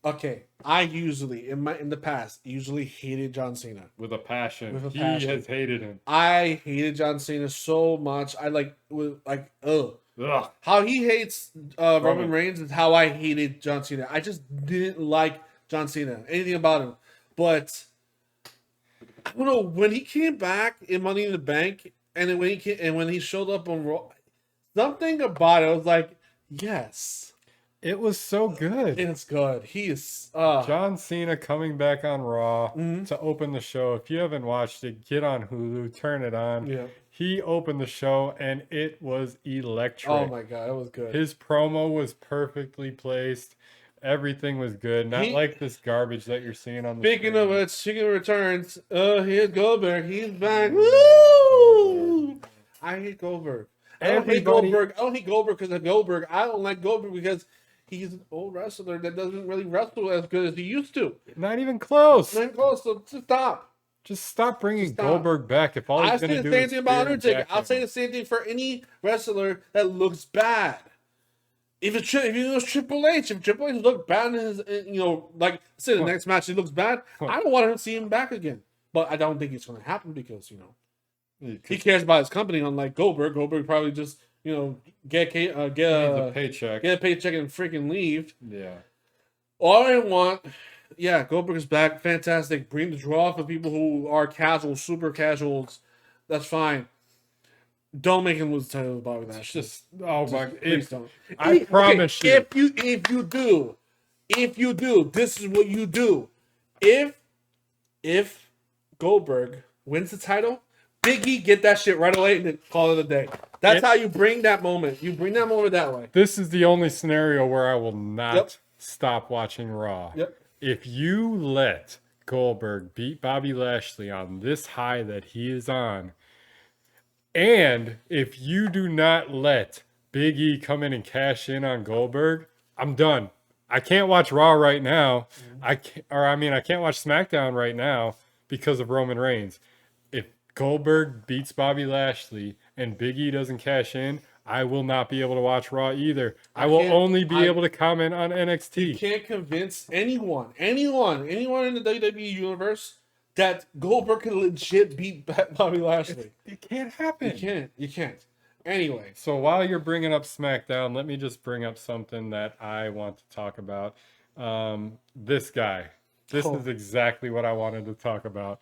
Okay, I usually in the past usually hated John Cena with a passion. with a He passion. has hated him. I hated John Cena so much. I ugh. Ugh. How he hates Roman Roman. Reigns is how I hated John Cena. I just didn't like John Cena, anything about him. But I don't know, when he came back in Money in the Bank, and then when he showed up on Raw, something about it was like, yes, It was so good. it's good. He is John Cena coming back on Raw mhm. to open the show. If you haven't watched it, get on Hulu, turn it on. Yeah. He opened the show and it was electric. Oh my god, it was good. His promo was perfectly placed. Everything was good. Not like this garbage that you're seeing on the Speaking screen. of which, speaking of returns, here's Goldberg. He's back. Woo! I hate Goldberg. I don't hate Goldberg because of Goldberg. I don't like Goldberg because he's an old wrestler that doesn't really wrestle as good as he used to. Not even close. Not close, so just stop. Just stop bringing Just stop. Goldberg back. If all he's going to do is I say the same thing about Undertaker. I'll say him. the same thing for any wrestler that looks bad. If it was Triple H, if Triple H looked bad in his, like say the next match he looks bad, I don't want to see him back again. But I don't think it's going to happen because he cares about his company. Unlike Goldberg, Goldberg probably just get a paycheck, and freaking leave. Yeah. All I want, Goldberg is back, fantastic. Bring the draw for people who are casual, super casuals. That's fine. Don't make him lose the title to Bobby Lashley. Please don't. I promise you. If you do, this is what you do. If Goldberg wins the title, Big E get that shit right away and then call it a day. That's how you bring that moment. You bring that moment that way. This is the only scenario where I will not stop watching Raw. Yep. If you let Goldberg beat Bobby Lashley on this high that he is on, and if you do not let Big E come in and cash in on Goldberg, I'm done. I can't watch Raw right now. I can't watch SmackDown right now because of Roman Reigns. If Goldberg beats Bobby Lashley and Big E doesn't cash in, I will not be able to watch Raw either. I will only be able to comment on NXT. You can't convince anyone in the WWE universe that Goldberg can legit beat Bobby Lashley. It can't happen. You can't. Anyway. So while you're bringing up SmackDown, let me just bring up something that I want to talk about. This guy. This is exactly what I wanted to talk about.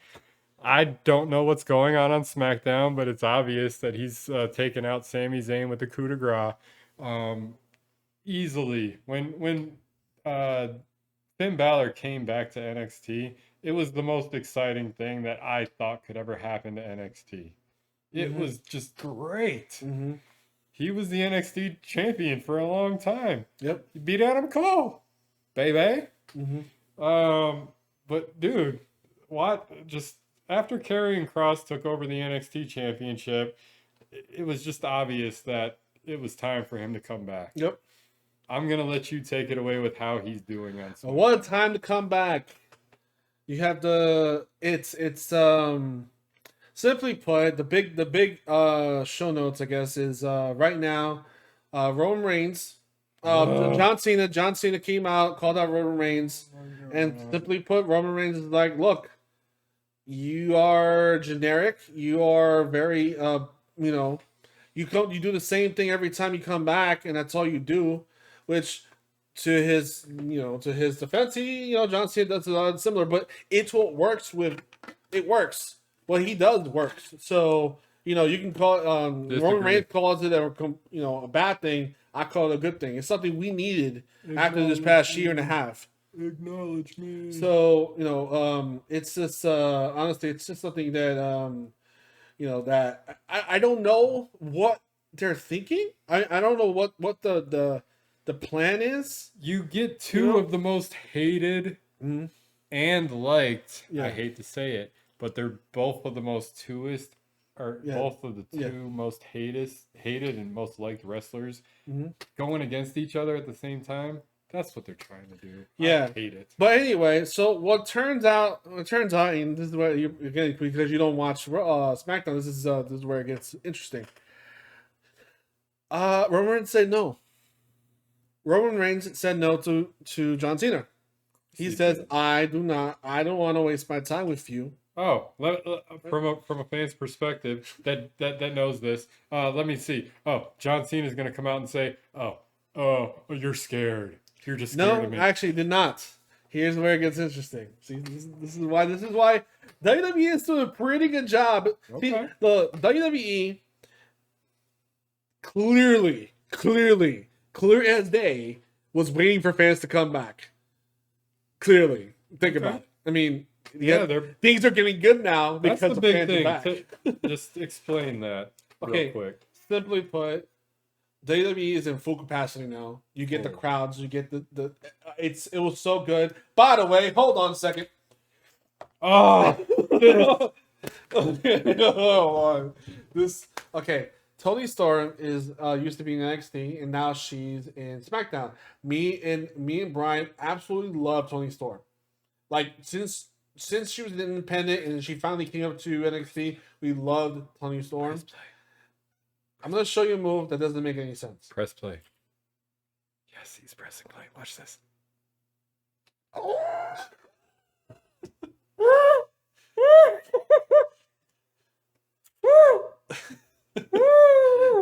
I don't know what's going on SmackDown, but it's obvious that he's taken out Sami Zayn with the coup de grace easily. When Finn Balor came back to NXT, it was the most exciting thing that I thought could ever happen to NXT. It was just great. Mm-hmm. He was the NXT champion for a long time. Yep. He beat Adam Cole, baby. Mm-hmm. But dude, just after Karrion Kross took over the NXT championship, it was just obvious that it was time for him to come back. Yep. I'm gonna let you take it away with how he's doing on SmackDown. What a time to come back. You have it's simply put, the big show notes, I guess, is right now, Roman Reigns, John Cena came out, called out Roman Reigns, and simply put, Roman Reigns is like, look, you are generic, you are very you do the same thing every time you come back, and that's all you do, which to his defense, John Cena does a lot similar, but it's what works it works. What he does works. So, you can call it, Roman Reigns calls it a bad thing. I call it a good thing. It's something we needed after this past year and a half. Acknowledge me. So, it's just, honestly, it's just something that, that I don't know what they're thinking. I don't know what the plan is. You get two of the most hated and liked. Yeah. I hate to say it, but they're both of the most both of the two most hated and most liked wrestlers going against each other at the same time. That's what they're trying to do. Yeah, I hate it. But anyway, so what turns out, and this is where again, because you don't watch SmackDown, this is where it gets interesting. Roman Reigns said no. Roman Reigns said no to John Cena. He See says, that. I don't want to waste my time with you. Oh, from a fan's perspective that knows this. Let me see. Oh, John Cena is gonna come out and say, "Oh, you're scared. You're just scared of No, me." actually did not. Here's where it gets interesting. See, this is why WWE is doing a pretty good job. See, Okay. the WWE clear as day, was waiting for fans to come back. Clearly, think Okay. about it. I mean, Yeah, things are getting good now that's because the the big fans are thing. back. Just explain that real Okay, quick. simply put, WWE is in full capacity now. You get the crowds, you get the it was so good. By the way, hold on a second. Oh, this okay. Toni Storm is used to be in NXT and now she's in SmackDown. Me and Brian absolutely love Toni Storm. Like since she was an independent and she finally came up to NXT, we loved Toni Storm. I'm gonna show you a move that doesn't make any sense. Press play. Yes, he's pressing play. Watch this.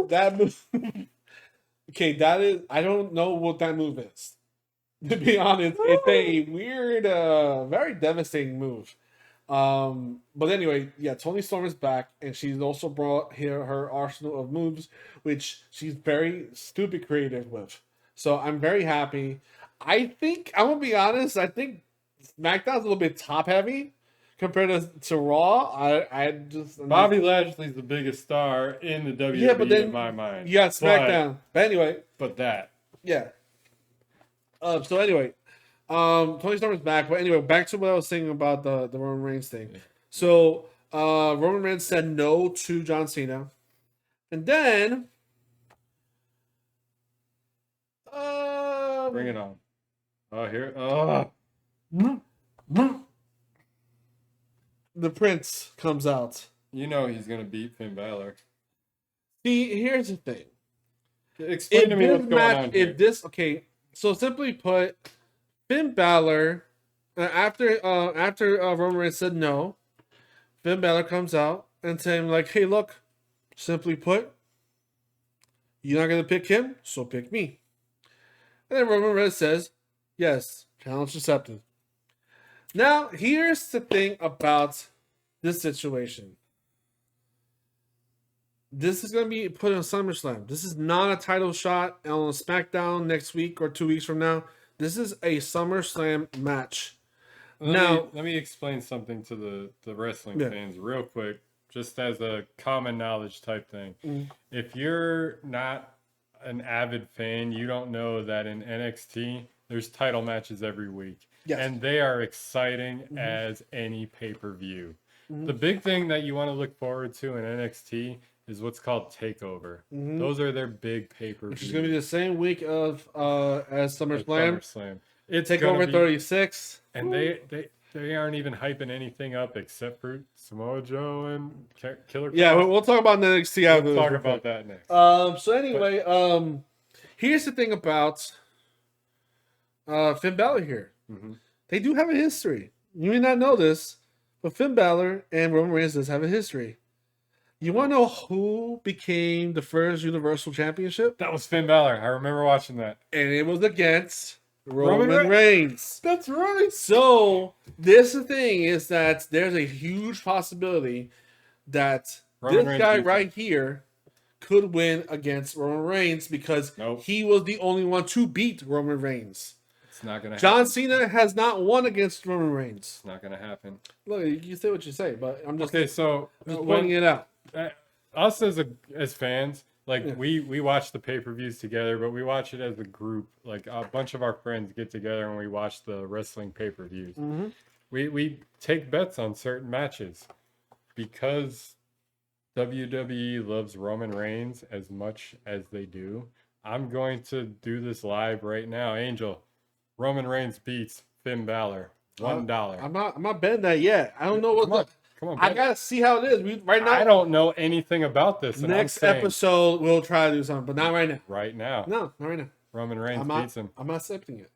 That move. Okay, that is. I don't know what that move is. To be honest, it's a weird, very devastating move. But anyway, yeah, Toni Storm is back, and she's also brought here her arsenal of moves, which she's very stupid creative with. So I'm very happy. I think I'm gonna be honest. I think SmackDown's a little bit top heavy compared to Raw. Bobby Lashley's the biggest star in the WWE yeah, but then in my mind. yeah, SmackDown. But anyway, But that. yeah. So anyway, Tony Storm is back. But anyway, back to what I was saying about the Roman Reigns thing. So Roman Reigns said no to John Cena, and then Bring it on. Oh, here. the Prince comes out. You know he's gonna beat Finn Balor. See, here's the thing. Explain to me what's going on here. So simply put, Finn Balor, after Roman Reigns said no, Finn Balor comes out and saying like, "Hey, look, simply put, you're not gonna pick him, so pick me." And then Roman Reigns says, "Yes, challenge accepted." Now, here's the thing about this situation. This is going to be put on SummerSlam. This is not a title shot on SmackDown next week or 2 weeks from now. This is a SummerSlam match. Let me explain something to the wrestling fans real quick, just as a common knowledge type thing. If you're not an avid fan, you don't know that in NXT, there's title matches every week. Yes. And they are exciting as any pay-per-view. The big thing that you want to look forward to in NXT is what's called TakeOver. Those are their big pay-per-view. Which is going to be the same week of as SummerSlam. It's TakeOver 36. And they aren't even hyping anything up except for Samoa Joe and Killer Kross. Yeah, we'll talk about the NXT after. We'll talk about that next. So anyway, here's the thing about Finn Balor here. They do have a history. You may not know this, but Finn Balor and Roman Reigns does have a history. You want to know who became the first Universal Championship? That was Finn Balor. I remember watching that. And it was against Roman Reigns. That's right. So, this the thing is that there's a huge possibility that this guy right here could win against Roman Reigns because he was the only one to beat Roman Reigns. It's not going to happen. John Cena has not won against Roman Reigns. It's not going to happen. Look, you say what you say, but I'm just pointing it out. Us as fans, we watch the pay-per-views together, but we watch it as a group. Like a bunch of our friends get together and we watch the wrestling pay-per-views. We take bets on certain matches because WWE loves Roman Reigns as much as they do. I'm going to do this live right now. Angel, Roman Reigns beats Finn Balor. $1. I'm not betting that yet. I don't know what Come on, I gotta see how it is. Right now, I don't know anything about this. Next episode, we'll try to do something, but not right now. Right now. No, not right now. Roman Reigns beats him. I'm not accepting it.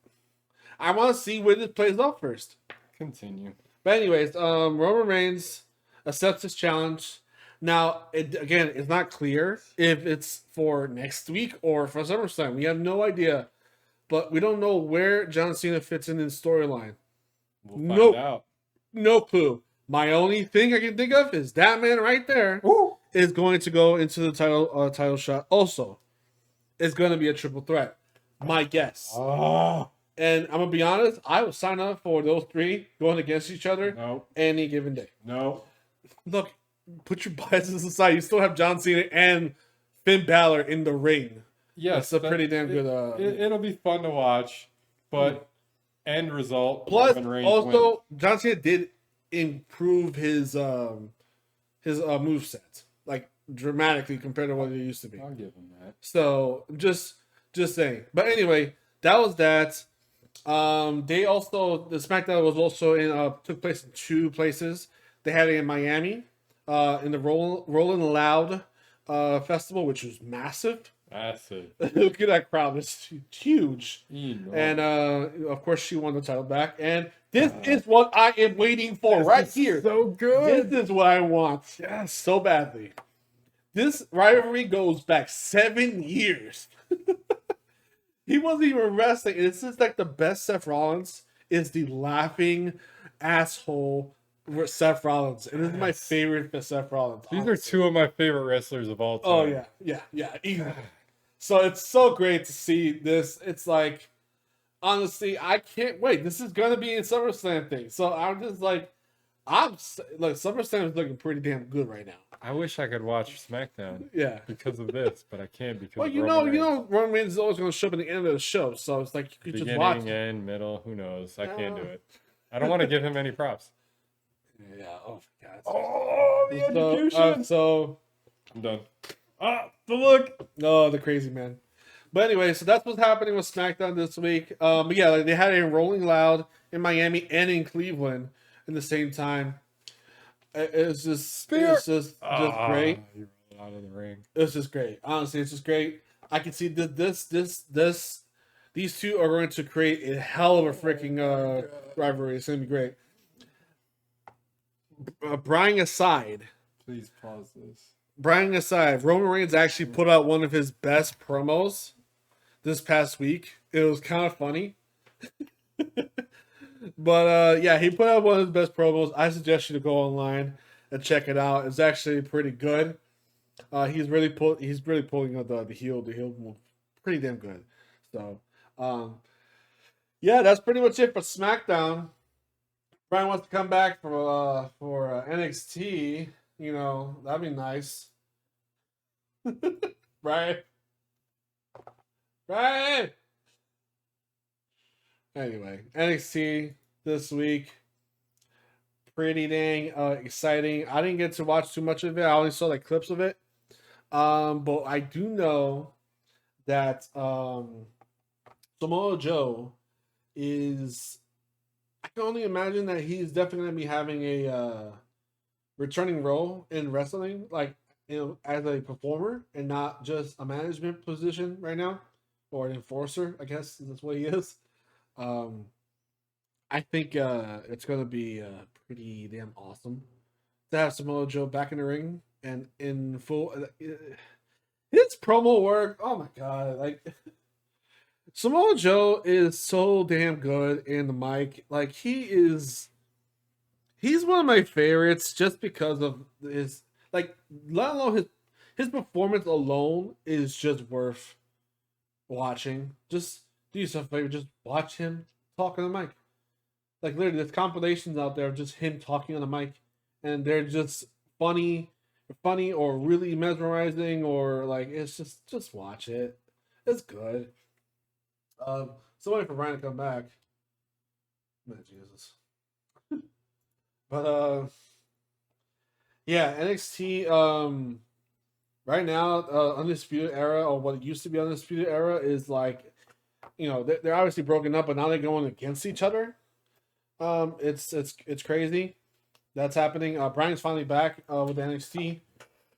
I want to see where this plays out first. Continue. But anyways, Roman Reigns accepts his challenge. Now, it's not clear if it's for next week or for SummerSlam. We have no idea, but we don't know where John Cena fits in his storyline. We'll find out. No clue. My only thing I can think of is that man right there is going to go into the title shot. Also, it's going to be a triple threat. My guess. Oh. And I'm gonna be honest, I would sign up for those three going against each other any given day. No. Look, put your biases aside. You still have John Cena and Finn Balor in the ring. Yes, it's a pretty damn good. It'll be fun to watch, but end result. Plus, also wins. John Cena did improve his moveset like dramatically compared to what it used to be. I'll give him that. So just saying. But anyway, that was that. They also the SmackDown was also in took place in two places. They had it in Miami, in the Rolling Loud festival, which was massive. Look at that crowd; it's huge. And of course, she won the title back. And this is what I am waiting for right here. So good. This is what I want. Yes, so badly. This rivalry goes back 7 years. He wasn't even wrestling. This is like the best Seth Rollins is the laughing asshole Seth Rollins. And this is my favorite Seth Rollins. These are two of my favorite wrestlers of all time. Oh, yeah. Easily. So it's so great to see this. It's like, honestly, I can't wait. This is going to be in SummerSlam thing. So I'm just like, SummerSlam is looking pretty damn good right now. I wish I could watch SmackDown. Yeah. Because of this, but I can't because well, you know, Roman Reigns is always going to show up at the end of the show, so it's like you could just watch. Beginning, end, middle, who knows? I can't do it. I don't want to give him any props. Yeah. Oh my God. Oh, the execution. So I'm done. The look. Oh, the crazy man. But anyway, so that's what's happening with SmackDown this week. But yeah, they had it in Rolling Loud in Miami and in Cleveland in the same time. It's just great. You roll out of the ring. It's just great. Honestly, it's just great. I can see these two are going to create a hell of a freaking rivalry. It's gonna be great. Brian aside, please pause this. Brian aside, Roman Reigns actually put out one of his best promos this past week. It was kind of funny. But yeah, he put out one of his best promos. I suggest you to go online and check it out. It's actually pretty good. He's really pulling out the heel move pretty damn good. So yeah, that's pretty much it for SmackDown. Brian wants to come back for NXT. You know, that'd be nice. Right. Anyway, NXT this week, pretty dang exciting. I didn't get to watch too much of it. I only saw like clips of it. But I do know that Samoa Joe is. I can only imagine that he's definitely gonna be having a returning role in wrestling, like as a performer and not just a management position right now, or an enforcer. I guess that's what he is. I think it's gonna be pretty damn awesome to have Samoa Joe back in the ring and in full. His promo work, oh my god! Like Samoa Joe is so damn good in the mic. Like he's one of my favorites just because of his let alone his performance alone is just worth watching. Just do yourself a favor, just watch him talk on the mic. Like literally, there's compilations out there of just him talking on the mic, and they're just funny or really mesmerizing, or like it's just watch it. It's good. So waiting for Ryan to come back. Man, Jesus. But yeah, NXT right now, Undisputed Era, or what used to be Undisputed Era, is like, you know, they're obviously broken up, but now they're going against each other. It's crazy. That's happening. Brian's finally back with NXT.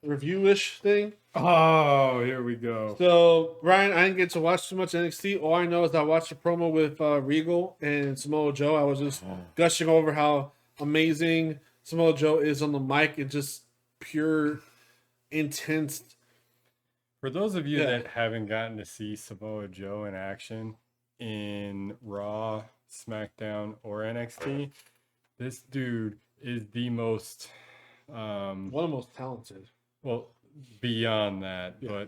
review-ish thing. Oh, here we go. So, Ryan, I didn't get to watch too much NXT. All I know is I watched the promo with Regal and Samoa Joe. I was just gushing over how amazing Samoa Joe is on the mic and just pure, intense. For those of you Yeah. that haven't gotten to see Samoa Joe in action in Raw, SmackDown, or NXT, this dude is the most One of the most talented. well, beyond that, Yeah.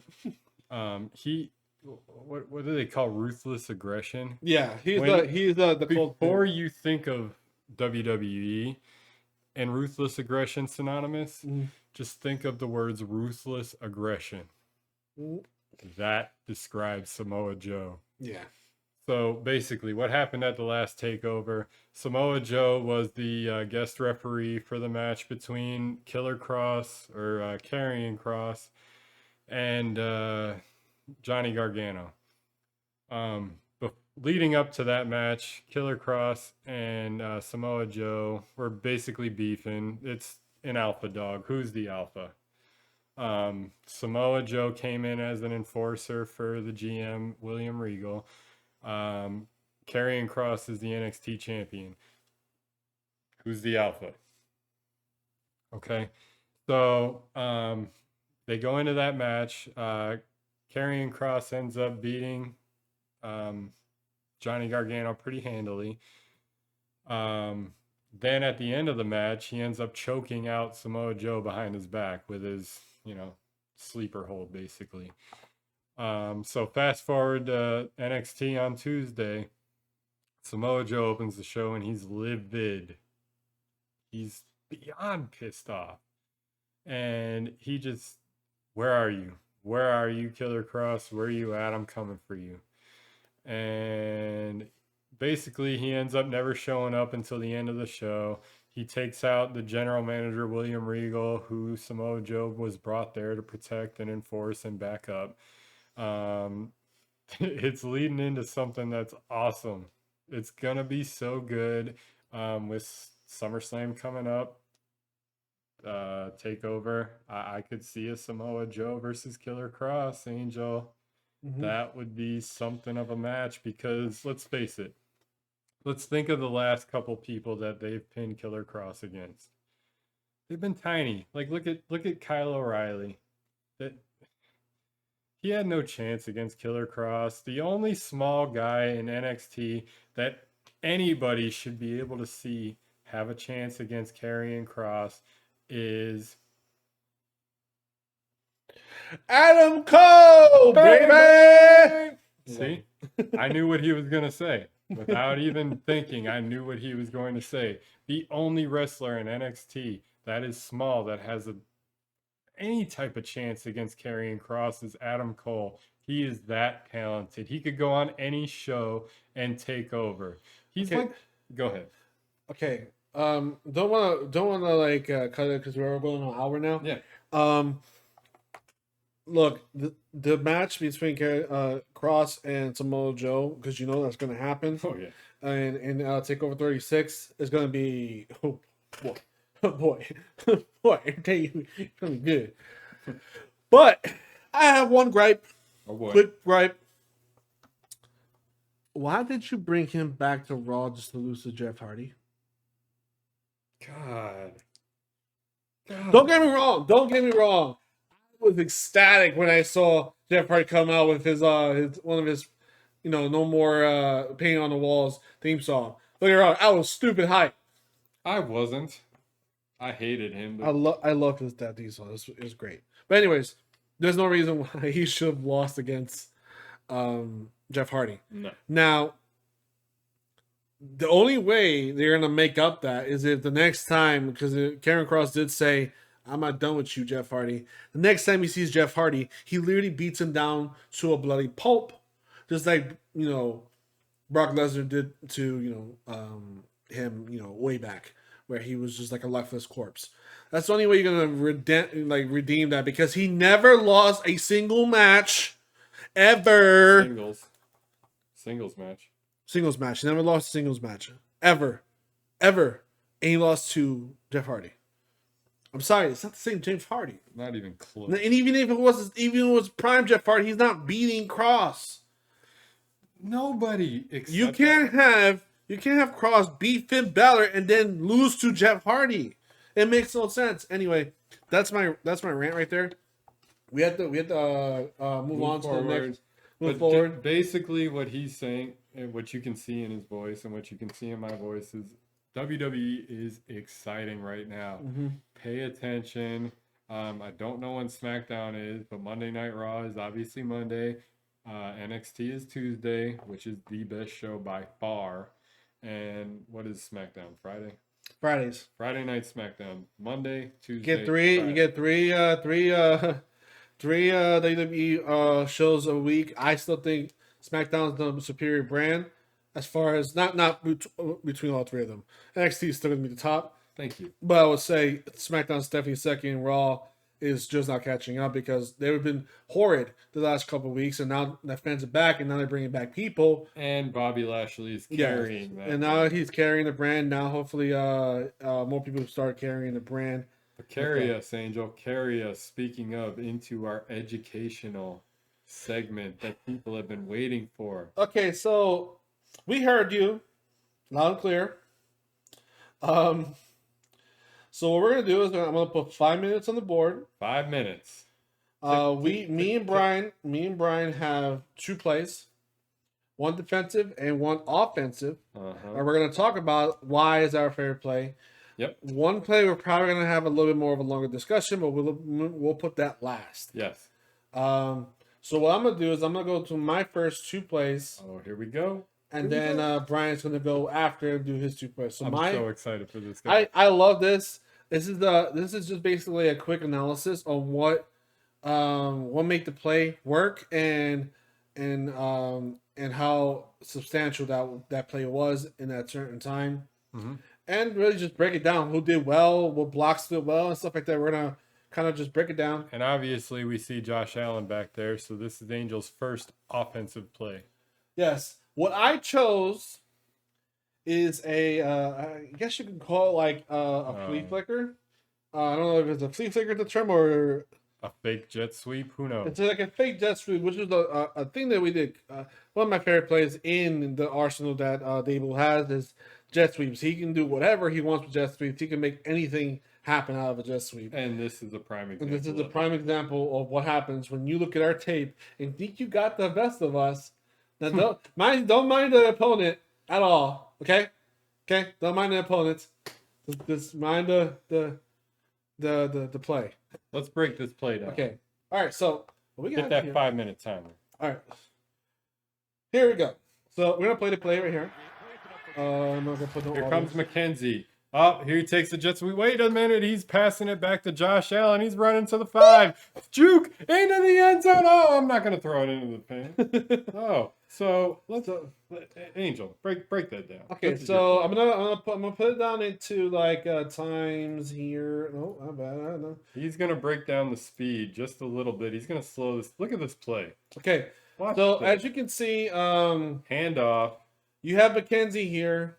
but he what do they call ruthless aggression? Yeah, he's When- the cold Before player. you think of WWE and ruthless aggression synonymous, Mhm. just think of the words ruthless aggression. Mhm. That describes Samoa Joe. Yeah. So basically, what happened at the last takeover? Samoa Joe was the guest referee for the match between Killer Cross or Karrion Cross and Johnny Gargano. But leading up to that match, Killer Cross and Samoa Joe were basically beefing. It's an alpha dog. Who's the alpha? Samoa Joe came in as an enforcer for the GM, William Regal. Karrion Cross is the NXT champion. Who's the alpha? Okay. So they go into that match. Karrion Cross ends up beating Johnny Gargano pretty handily. Then at the end of the match, he ends up choking out Samoa Joe behind his back with his, sleeper hold, basically. So fast forward to NXT on Tuesday. Samoa Joe opens the show and he's livid. He's beyond pissed off. And he just, where are you? Where are you, Killer Cross? Where are you at? I'm coming for you. And basically, he ends up never showing up until the end of the show. He takes out the general manager, William Regal, who Samoa Joe was brought there to protect and enforce and back up. It's leading into something that's awesome. It's going to be so good with SummerSlam coming up. Takeover. I could see a Samoa Joe versus Killer Cross, Angel. Mhm. That would be something of a match because let's face it. Let's think of the last couple people that they've pinned Killer Cross against. They've been tiny. Like look at Kyle O'Reilly. That he had no chance against Killer Cross. The only small guy in NXT that anybody should be able to see have a chance against Karrion Cross is Adam Cole, baby. See, I knew what he was going to say. Without even thinking, I knew what he was going to say. The only wrestler in NXT that is small that has any type of chance against Karrion Cross is Adam Cole. He is that talented. He could go on any show and take over. He's Okay. like, go ahead. Okay. Don't wanna like cut it because we're going on an hour now. Yeah. Look, the match between Cross and Samoa Joe, because you know that's gonna happen. Oh yeah. And Takeover 36 is gonna be oh boy, boy, I tell you, it's gonna be good. But I have one gripe. Oh boy. Quick gripe. Why did you bring him back to Raw just to lose to Jeff Hardy? God. Don't get me wrong. I was ecstatic when I saw Jeff Hardy come out with his one of his, no more painting on the walls theme song. Don't get me wrong. I was stupid hype. I wasn't. I hated him. I love that theme song. It was great. But anyways, there's no reason why he should have lost against Jeff Hardy. No. Now, the only way they're gonna make up that is if the next time, because Karrion Cross did say, "I'm not done with you, Jeff Hardy." The next time he sees Jeff Hardy, he literally beats him down to a bloody pulp, just like Brock Lesnar did to him way back, where he was just like a lifeless corpse. That's the only way you're gonna redeem that, because he never lost a single match ever. Singles match. Singles match. He never lost a singles match ever, and he lost to Jeff Hardy. I'm sorry, it's not the same James Hardy. Not even close. And even if it was prime Jeff Hardy, he's not beating Cross. Nobody You can't have Cross beat Finn Balor and then lose to Jeff Hardy. It makes no sense. Anyway, that's my rant right there. We have to move on to the next. Move forward. Basically, what he's saying, and what you can see in his voice, and what you can see in my voice, is WWE is exciting right now. Mm-hmm. Pay attention. I don't know when SmackDown is, but Monday Night Raw is obviously Monday. NXT is Tuesday, which is the best show by far. And what is SmackDown? Fridays. Friday night SmackDown. Monday, Tuesday. Get three. Friday. You get three WWE shows a week. I still think SmackDown's the superior brand as far as not between all three of them. NXT is still going to be the top. Thank you. But I would say SmackDown's definitely second. Raw is just not catching up because they've been horrid the last couple of weeks, and now the fans are back, and now they're bringing back people. And Bobby Lashley is carrying that. And now he's carrying the brand. Now hopefully more people start carrying the brand. But carry us, Angel. Carry us, speaking of, into our educational segment that people have been waiting for. Okay, so we heard you loud and clear. So what we're gonna do is I'm gonna put 5 minutes on the board. 5 minutes. Me and Brian have 2 plays, one defensive and one offensive. And we're gonna talk about why is our favorite play. Yep. One play we're probably gonna have a little bit more of a longer discussion, but we'll put that last. Yes. So what I'm gonna do is I'm gonna go to my first 2 plays. Oh, here we go. And then Brian's gonna go after and do his 2 plays. So I'm so excited for this guy. I love this. This is just basically a quick analysis on what made the play work and how substantial that play was in that certain time. Mm-hmm. And really just break it down. Who did well, what blocks did well, and stuff like that. We're gonna kind of just break it down. And obviously we see Josh Allen back there, so this is Angel's first offensive play. Yes. What I chose is I guess you can call it like a flea flicker. I don't know if it's a flea flicker the term or a fake jet sweep. Who knows? It's like a fake jet sweep, which is a thing that we did. One of my favorite plays in the arsenal that Dable has is jet sweeps. He can do whatever he wants with jet sweeps. He can make anything happen out of a jet sweep. And this is a prime example. And this is a prime example of what happens when you look at our tape and think you got the best of us. Now don't mind the opponent at all. Okay? Don't mind the opponent. Just mind the play. Let's break this play down. Okay. All right. So what we got that here. 5 minute timer. All right. Here we go. So we're gonna play the play right here. I'm not gonna put no. Here comes McKenzie. Oh, here he takes the jet sweep. Wait a minute. He's passing it back to Josh Allen. He's running to the 5. Juke into the end zone. Oh, I'm not going to throw it into the pan. Oh, so let's Angel break that down. Okay, so I'm gonna put it down into like times here. Oh, not bad. I don't know. He's gonna break down the speed just a little bit. He's gonna slow this. Look at this play. Okay, so as you can see, handoff. You have McKenzie here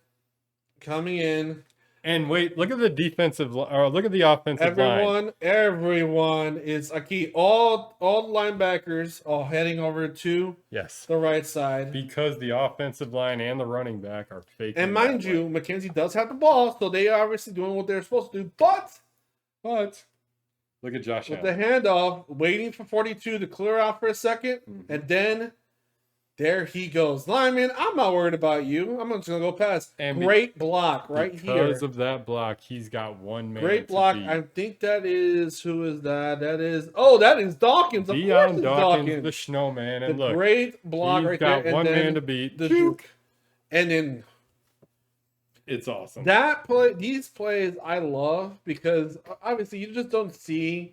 coming in. And wait, look at the defensive, or look at the offensive line. Everyone is a key. All linebackers are heading over to the right side because the offensive line and the running back are fake. And mind you, McKenzie does have the ball, so they are obviously doing what they're supposed to do. But look at Josh with Allen. the handoff, waiting for 42 to clear out for a second, and then. There he goes. Lineman, I'm not worried about you. I'm just going to go past. And great block right here. Because of that block, he's got one man. Great block. I think that is, who is that? That is Dawkins. Of course Dawkins, the snowman. And look. Great block right there. He's got one man to beat. The juke. And then. It's awesome. These plays I love because obviously you just don't see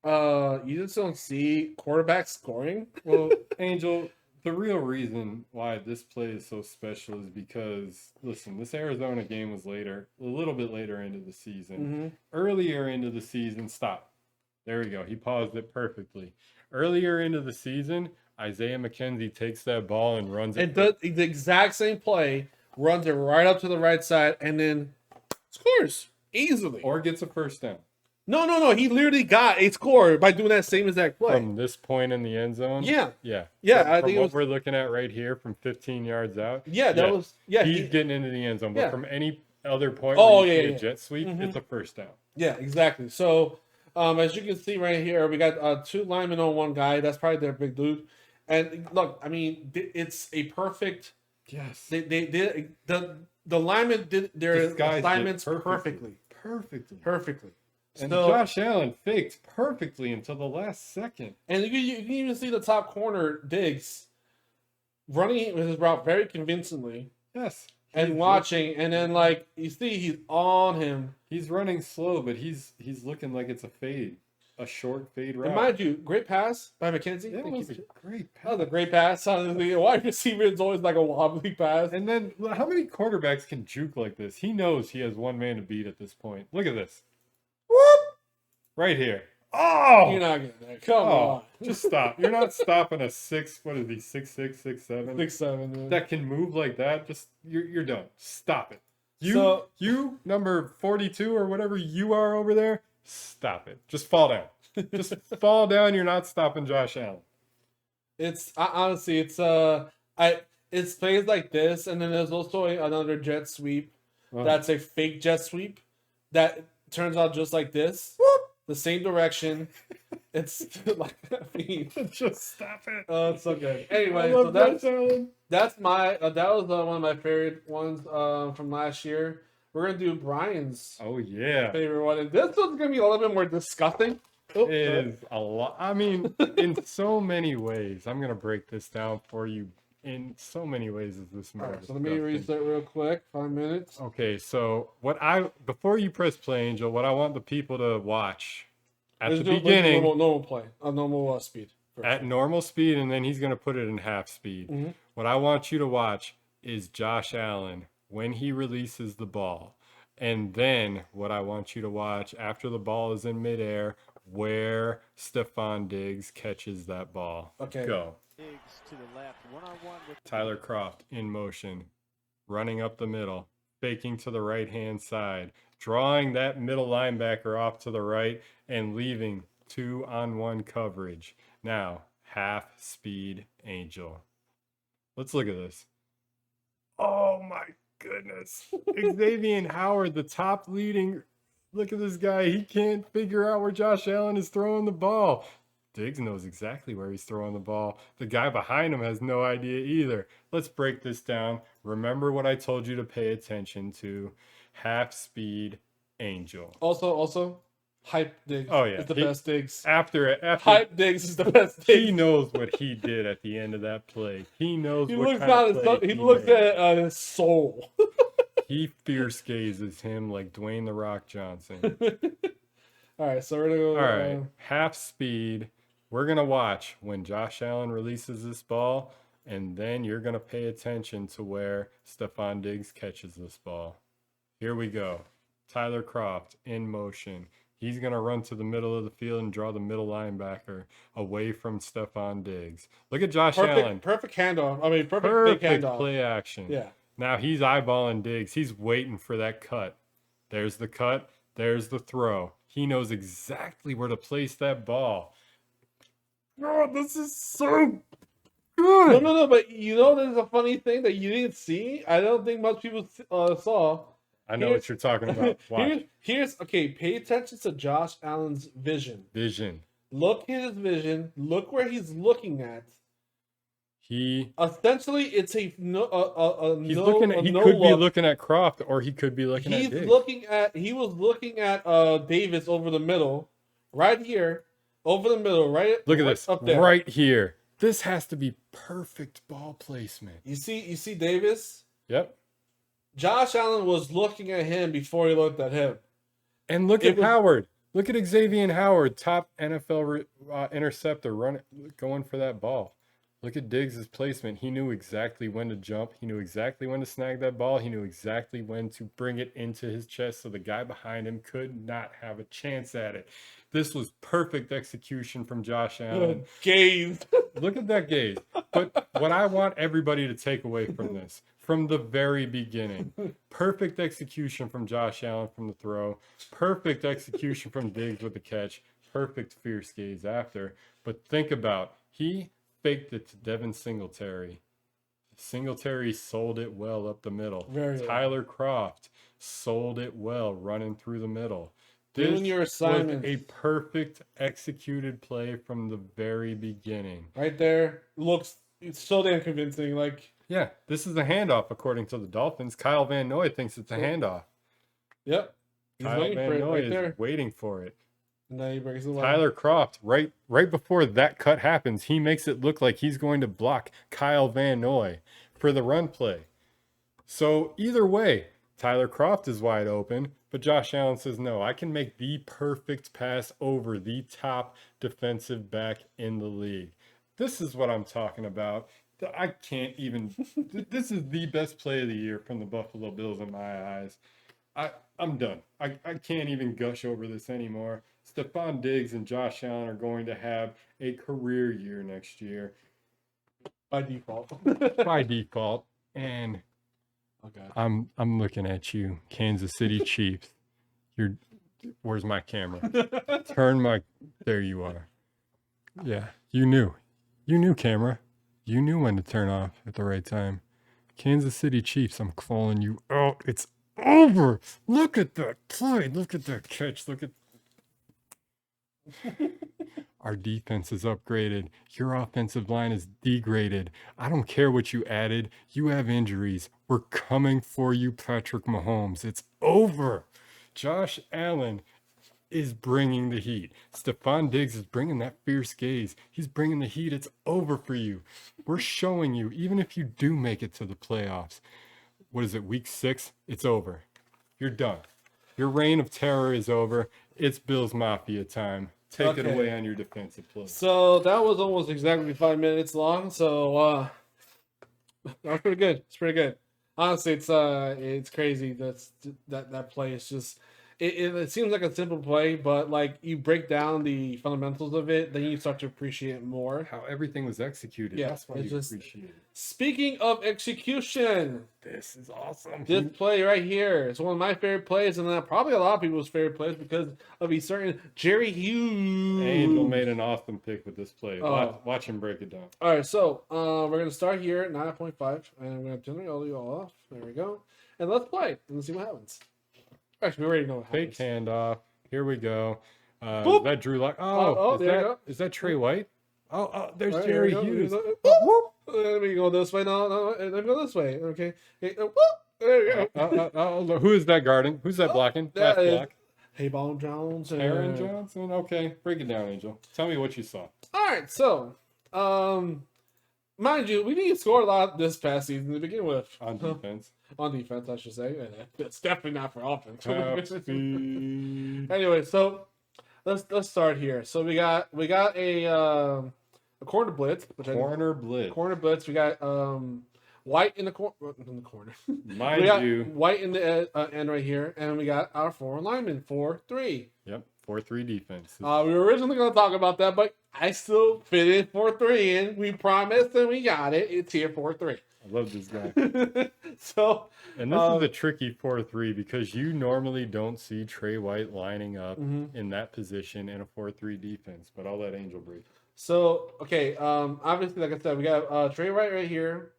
quarterbacks scoring. Well, Angel. The real reason why this play is so special is because, listen, this Arizona game was a little bit later into the season. Mm-hmm. Earlier into the season, stop. There we go. He paused it perfectly. Earlier into the season, Isaiah McKenzie takes that ball and runs it. And does the exact same play, runs it right up to the right side, and then scores easily. Or gets a first down. No. He literally got a score by doing that same exact play. From this point in the end zone? Yeah. Yeah. Yeah, I From think it what was. we're looking at right here from 15 yards out. Yeah, that was. Yeah, He's getting into the end zone. But Yeah. from any other point where Oh you see yeah. a jet sweep, Mhm. it's a first down. Yeah, exactly. So, as you can see right here, we got two linemen on one guy. That's probably their big dude. And look, I mean, it's a perfect. Yes. The linemen did their Disguised it assignments perfectly. Perfectly. And So, Josh Allen faked perfectly until the last second. and you can even see the top corner Diggs running his route very convincingly Yes. and watching, and then like you see he's on him. He's running slow, but he's looking like it's a fade. A short fade route. And mind you, great pass by McKenzie. That was a great pass. That was a great pass. Honestly, a wide receiver is always like a wobbly pass. And then, how many quarterbacks can juke like this? He knows he has one man to beat at this point. Look at this. Whoop! Right here. Oh! You're not getting there. Come on. Just stop. You're not stopping a 6'7", 6'7", that can move like that. Just, you're done. Stop it. You, number 42 or whatever you are over there, stop it. Just fall down. Just fall down. You're not stopping Josh Allen. It's honestly, it's plays like this, and then there's also another jet sweep. That's a fake jet sweep that turns out just like this. Whoop! The same direction. It's like, I mean, just stop it. Oh, it's so good. Anyway, so that's my that was one of my favorite ones from last year. We're gonna do Brian's. Oh yeah, favorite one. And this one's gonna be a little bit more disgusting. It is a lot. I mean, in so many ways. I'm gonna break this down for you. In so many ways is this more. Right, so let me reset real quick. 5 minutes. Okay, so before you press play, Angel, what I want the people to watch at the beginning, normal play, normal speed. At normal speed, and then he's gonna put it in half speed. Mm-hmm. What I want you to watch is Josh Allen when he releases the ball, and then what I want you to watch after the ball is in midair, where Stephon Diggs catches that ball. Okay, go. Diggs to the left, one-on-one with Tyler Kroft in motion, running up the middle, faking to the right-hand side, drawing that middle linebacker off to the right, and leaving 2-on-1 coverage. Now, half speed Angel. Let's look at this. Oh my goodness. Xavier Howard, the top leading. Look at this guy. He can't figure out where Josh Allen is throwing the ball. Diggs knows exactly where he's throwing the ball. The guy behind him has no idea either. Let's break this down. Remember what I told you to pay attention to. Half speed Angel. Also, hype Diggs. Oh yeah, is the best Diggs. After hype Diggs is the best Diggs. He knows what he did at the end of that play. He knows he what looks kind of play he looks at his soul. He fierce gazes him like Dwayne the Rock Johnson. All right, so we're gonna go. All right, half speed. We're gonna watch when Josh Allen releases this ball, and then you're gonna pay attention to where Stephon Diggs catches this ball. Here we go. Tyler Kroft in motion. He's going to run to the middle of the field and draw the middle linebacker away from Stephon Diggs. Look at Josh Allen. Perfect handoff. I mean, perfect handoff. Play action. Yeah. Now he's eyeballing Diggs. He's waiting for that cut. There's the cut. There's the throw. He knows exactly where to place that ball. Oh, this is so good. No, but you know there's a funny thing that you didn't see? I don't think most people saw. I know what you're talking about. Watch. Okay, pay attention to Josh Allen's vision. Look at his vision. Look where he's looking at. Essentially, it's he could be looking at Kroft, or he could be looking at Diggs. He was looking at Davis over the middle, right here, over the middle, right. Look at this up there, right here. This has to be perfect ball placement. You see Davis. Yep. Josh Allen was looking at him before he looked at him. And look at Howard. Look at Xavier Howard, top NFL interceptor, going for that ball. Look at Diggs' placement. He knew exactly when to jump. He knew exactly when to snag that ball. He knew exactly when to bring it into his chest so the guy behind him could not have a chance at it. This was perfect execution from Josh Allen. Gaze. Look at that gaze. But what I want everybody to take away from this, from the very beginning, perfect execution from Josh Allen from the throw, perfect execution from Diggs with the catch, perfect fierce gaze after. But think about, he faked it to Devin Singletary. Singletary sold it well up the middle. Very well. Tyler Kroft sold it well running through the middle. Doing your assignment. Was a perfect executed play from the very beginning. Right there. It's so damn convincing. Like, yeah, this is a handoff according to the Dolphins. Kyle Van Noy thinks it's a handoff. Yep. He's Kyle waiting Van for it Noy right is there. waiting for it. And now he breaks the line. Tyler Kroft, right before that cut happens, he makes it look like he's going to block Kyle Van Noy for the run play. So either way, Tyler Kroft is wide open, but Josh Allen says, no, I can make the perfect pass over the top defensive back in the league. This is what I'm talking about. I can't even, this is the best play of the year from the Buffalo Bills in my eyes. I'm done. I can't even gush over this anymore. Stephon Diggs and Josh Allen are going to have a career year next year. By default. By default. And Okay. I'm looking at you, Kansas City Chiefs. Where's my camera? There you are. Yeah, you knew camera. You knew when to turn off at the right time. Kansas City Chiefs, I'm calling you out. It's over. Look at that play. Look at that catch. Look at our defense is upgraded. Your offensive line is degraded. I don't care what you added. You have injuries. We're coming for you, Patrick Mahomes. It's over. Josh Allen is bringing the heat. Stephon Diggs is bringing that fierce gaze. He's bringing the heat. It's over for you. We're showing you, even if you do make it to the playoffs, what is it, week 6? It's over. You're done. Your reign of terror is over. It's Bills Mafia time. Take it away on your defensive play. So that was almost exactly 5 minutes long. So that was pretty good. It's pretty good. Honestly, it's crazy. That play is just it seems like a simple play, but like you break down the fundamentals of it, then you start to appreciate it more. How everything was executed. Yeah, That's why you appreciate it. Speaking of execution, This is awesome. this play right here is one of my favorite plays, and probably a lot of people's favorite plays because of a certain Jerry Hughes. Angel made an awesome pick with this play. Oh. Watch him break it down. All right, so we're gonna start here at 9.5, and I'm gonna turn the audio off. There we go, and let's play and let's see what happens. Actually, we already know what happens. Fake handoff. Here we go. Boop. Is that Drew Lock? There you go. Is that Trey White? There's All right, Jerry here we go. Hughes. Whoop. Let me go this way. No, let me go this way. Okay. Hey, whoop. There you go. Who is that guarding? Who's that blocking? that Last is- block. Hey, Ball Jones. Aaron Johnson. Okay, break it down, Angel. Tell me what you saw. All right, so mind you, we didn't score a lot this past season to begin with. On defense. On defense, I should say. It's definitely not for offense. Pepsi. Anyway, so let's start here. So we got a corner blitz, Corner blitz. corner blitz. We got White in the corner. Mind We got you. White in the end right here, and we got our 4 linemen 4-3. Yep. 4-3 defense. We were originally going to talk about that, but I still fit in 4-3 in. We promised and we got it. It's here 4-3. I love this guy. So, And this is a tricky 4-3 because you normally don't see Trey White lining up in that position in a 4-3 defense. But I'll let Angel breathe. so okay. Obviously, like I said, we got Trey White right here.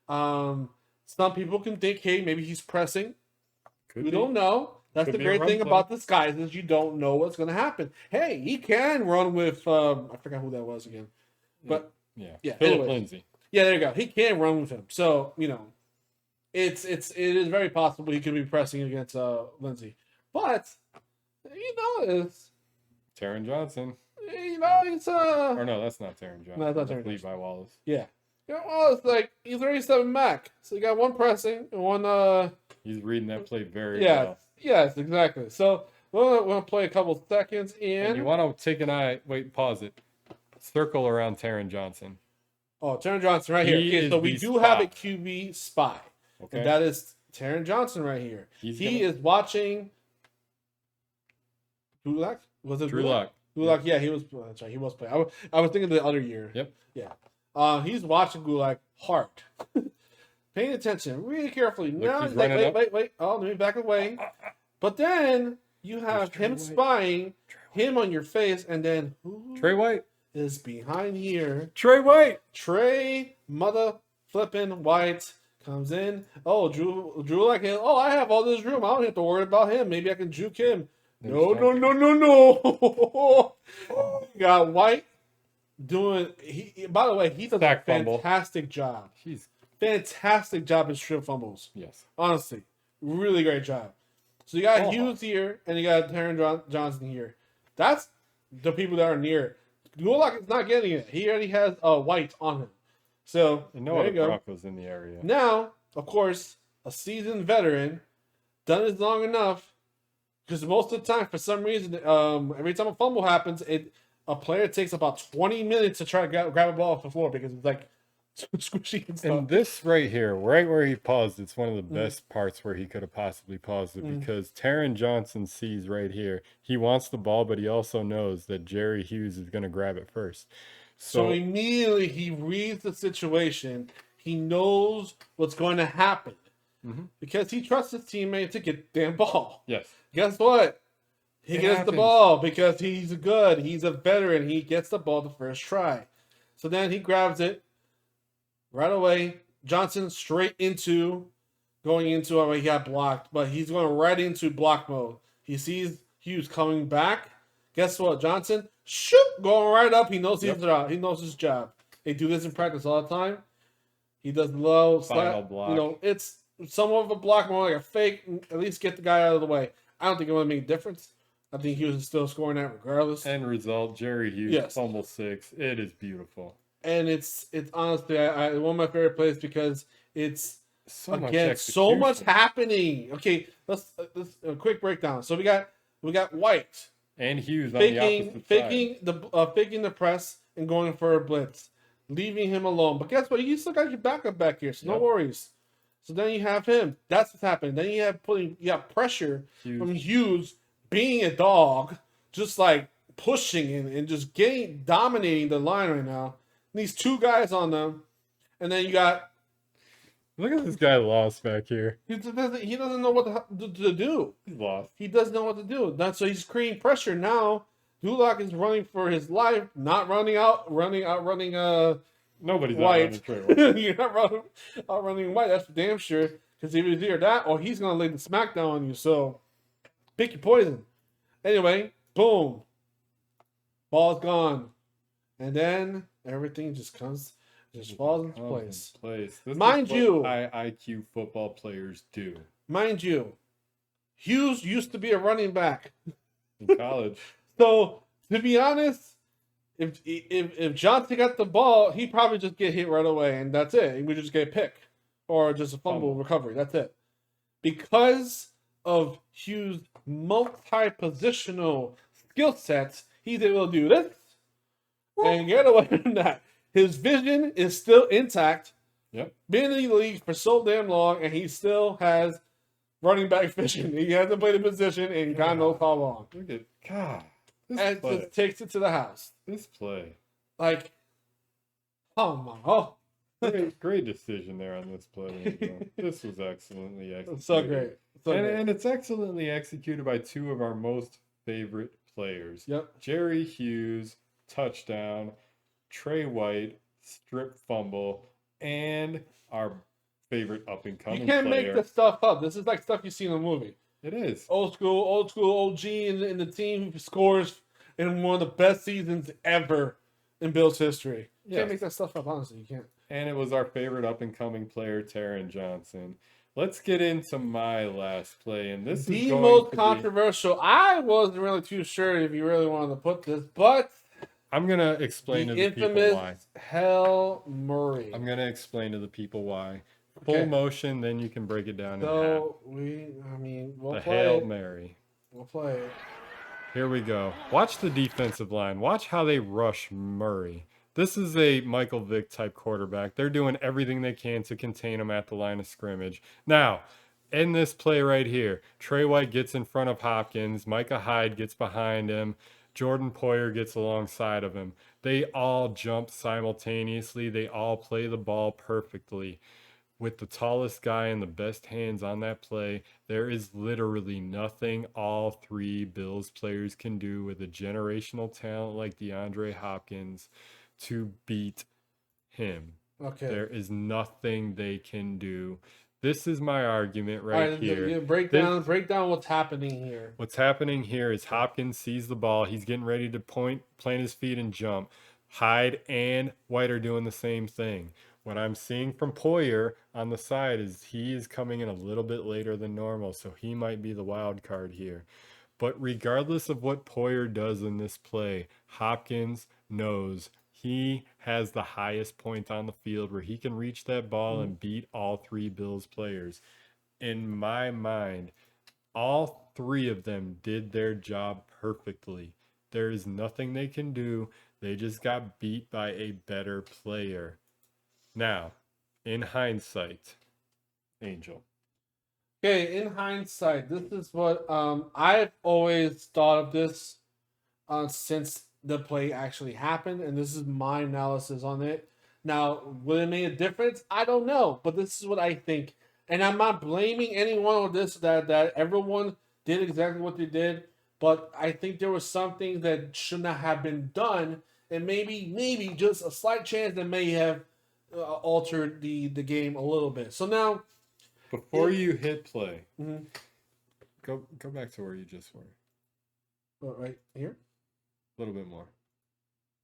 Some people can think, hey, maybe he's pressing. We don't know. That's Could the be a great run thing play. about this guy is you don't know what's going to happen. Hey, he can run with I forgot who that was again, but Yeah. Philip anyways. Lindsay. yeah, there you go. He can run with him. So it is very possible he could be pressing against Lindsey, but it's Taron Johnson. it's Or no, that's not Taron Johnson. No, it's not That's Taron Levi Wallace. yeah. Well, it's like he's 37 Mac, so you got one pressing and one He's reading that play very yeah. well. Yes, exactly. So we're gonna play a couple seconds And you in. want to take an eye. Wait, pause it. Circle around Taron Johnson. Oh, Taron Johnson right here. He Okay, is so we the do have a spy. QB spy, Okay. and that is Taron Johnson right here. He's He gonna- is watching. Drew Lock? Was it Drew Lock. Drew Lock, yeah, he was. That's right, he was playing. I was thinking the other year. Yep. Yeah. He's watching Gulak hard. Paying attention really carefully. Look, Now he's he's like, running up. wait. Oh, let me back away. But then you have Trey him White. spying him on your face, and then who Trey White. is behind here? Trey White. Trey mother flipping White comes in. Oh, Drew like him. Oh, I have all this room. I don't have to worry about him. Maybe I can juke him. No. You got White doing. By the way, he does a Sack fumble. fantastic job. He's Fantastic job in strip fumbles. yes. Honestly, really great job. So you got Oh. Hughes here, and you got Taron Johnson here. That's the people that are near. Gulak is not getting it. He already has a White on him. So And no there other you go. Broncos in the area. Now, of course, a seasoned veteran, done it long enough, because most of the time, for some reason, every time a fumble happens, a player takes about 20 minutes to try to grab a ball off the floor because it's like squishy and stuff. And this right here, right where he paused, it's one of the best parts where he could have possibly paused it because Taron Johnson sees right here. He wants the ball, but he also knows that Jerry Hughes is going to grab it first. So immediately he reads the situation. He knows what's going to happen because he trusts his teammate to get the damn ball. Yes. Guess what? He It gets happens. the ball because he's good. He's a veteran. He gets the ball the first try. So then he grabs it right away. Johnson straight into going into he got blocked, but he's going right into block mode. He sees Hughes coming back. Guess what? Johnson, shoot, going right up. He knows his job. He knows his job. They do this in practice all the time. He does low Final slap. block. You know, it's somewhat of a block, more like a fake. At least get the guy out of the way. I don't think it would make a difference. I think Hughes is still scoring that regardless. End result, Jerry Hughes, Yes. fumble 6. It is beautiful. And it's honestly one of my favorite plays because it's So much again so much execution. happening. Okay, let's a quick breakdown. So we got White And Hughes on the opposite side. faking the press and going for a blitz, leaving him alone. But guess what? You still got your backup back here, so no Yep. worries. So then you have him. That's what's happening. Then you got pressure from Hughes being a dog, just like pushing and just dominating the line right now. And these two guys on them, and then you got Look at this guy lost back here. he doesn't know what to do. He's lost. He doesn't know what to do. So he's creating pressure now. Dulac is running for his life, not running Nobody's White. out on the trail. You're not running White. That's for damn sure. Because if it's either that or he's gonna lay the smackdown on you. So pick your poison. Anyway, boom, ball's gone, and then everything just falls into place. This Mind is what you- high IQ football players do Mind you, Hughes used to be a running back. in college. So to be honest, if Johnson got the ball, he'd probably just get hit right away, and that's it. He would just get a pick or just a fumble recovery. That's it. Because of Hughes' multi-positional skill sets, he's able to do this and get away from that. His vision is still intact. Yep. Been in the league for so damn long, and he still has running back vision. He hasn't played a position in God knows how long. Look at God. This And play. just takes it to the house. This play. Like, oh my, oh, Great decision there on this play. This was excellently executed. it's so great. So great. And it's excellently executed by two of our most favorite players. Yep. Jerry Hughes, touchdown. Trey White, strip fumble. And our favorite up-and-coming You can't player. make this stuff up. This is like stuff you see in a movie. It is. Old school OG in the team who scores in one of the best seasons ever in Bills history. You Yes. can't make that stuff up, honestly. You can't. And it was our favorite up-and-coming player, Taron Johnson. Let's get into my last play. And this is The going most to be- controversial. I wasn't really too sure if you really wanted to put this, but I'm going to explain the to the people infamous why. Hail Murray. I'm going to explain to the people why. Full Okay. motion, then you can break it down in half. So we'll The play Hail it. Mary. We'll play it. Here we go. Watch the defensive line. Watch how they rush Murray. This is a Michael Vick type quarterback. They're doing everything they can to contain him at the line of scrimmage. Now, in this play right here, Trey White gets in front of Hopkins. Micah Hyde gets behind him. Jordan Poyer gets alongside of him. They all jump simultaneously. They all play the ball perfectly. With the tallest guy and the best hands on that play, there is literally nothing all three Bills players can do with a generational talent like DeAndre Hopkins to beat him. Okay. There is nothing they can do. This is my argument All right right. here. Break down what's happening here. What's happening here is Hopkins sees the ball. He's getting ready to plant his feet and jump. Hyde and White are doing the same thing. What I'm seeing from Poyer on the side is he is coming in a little bit later than normal, so he might be the wild card here. But regardless of what Poyer does in this play, Hopkins knows he has the highest point on the field where he can reach that ball and beat all three Bills players. In my mind, all three of them did their job perfectly. There is nothing they can do. They just got beat by a better player. Now, in hindsight, Angel. Okay, in hindsight, this is what I've always thought of this since the play actually happened, and this is my analysis on it. Now, will it make a difference? I don't know, but this is what I think. And I'm not blaming anyone on this, that everyone did exactly what they did, but I think there was something that should not have been done, and maybe just a slight chance that may have altered the game a little bit. So now, before you hit play, Mhm. go back to where you just were. Right here. A little bit more.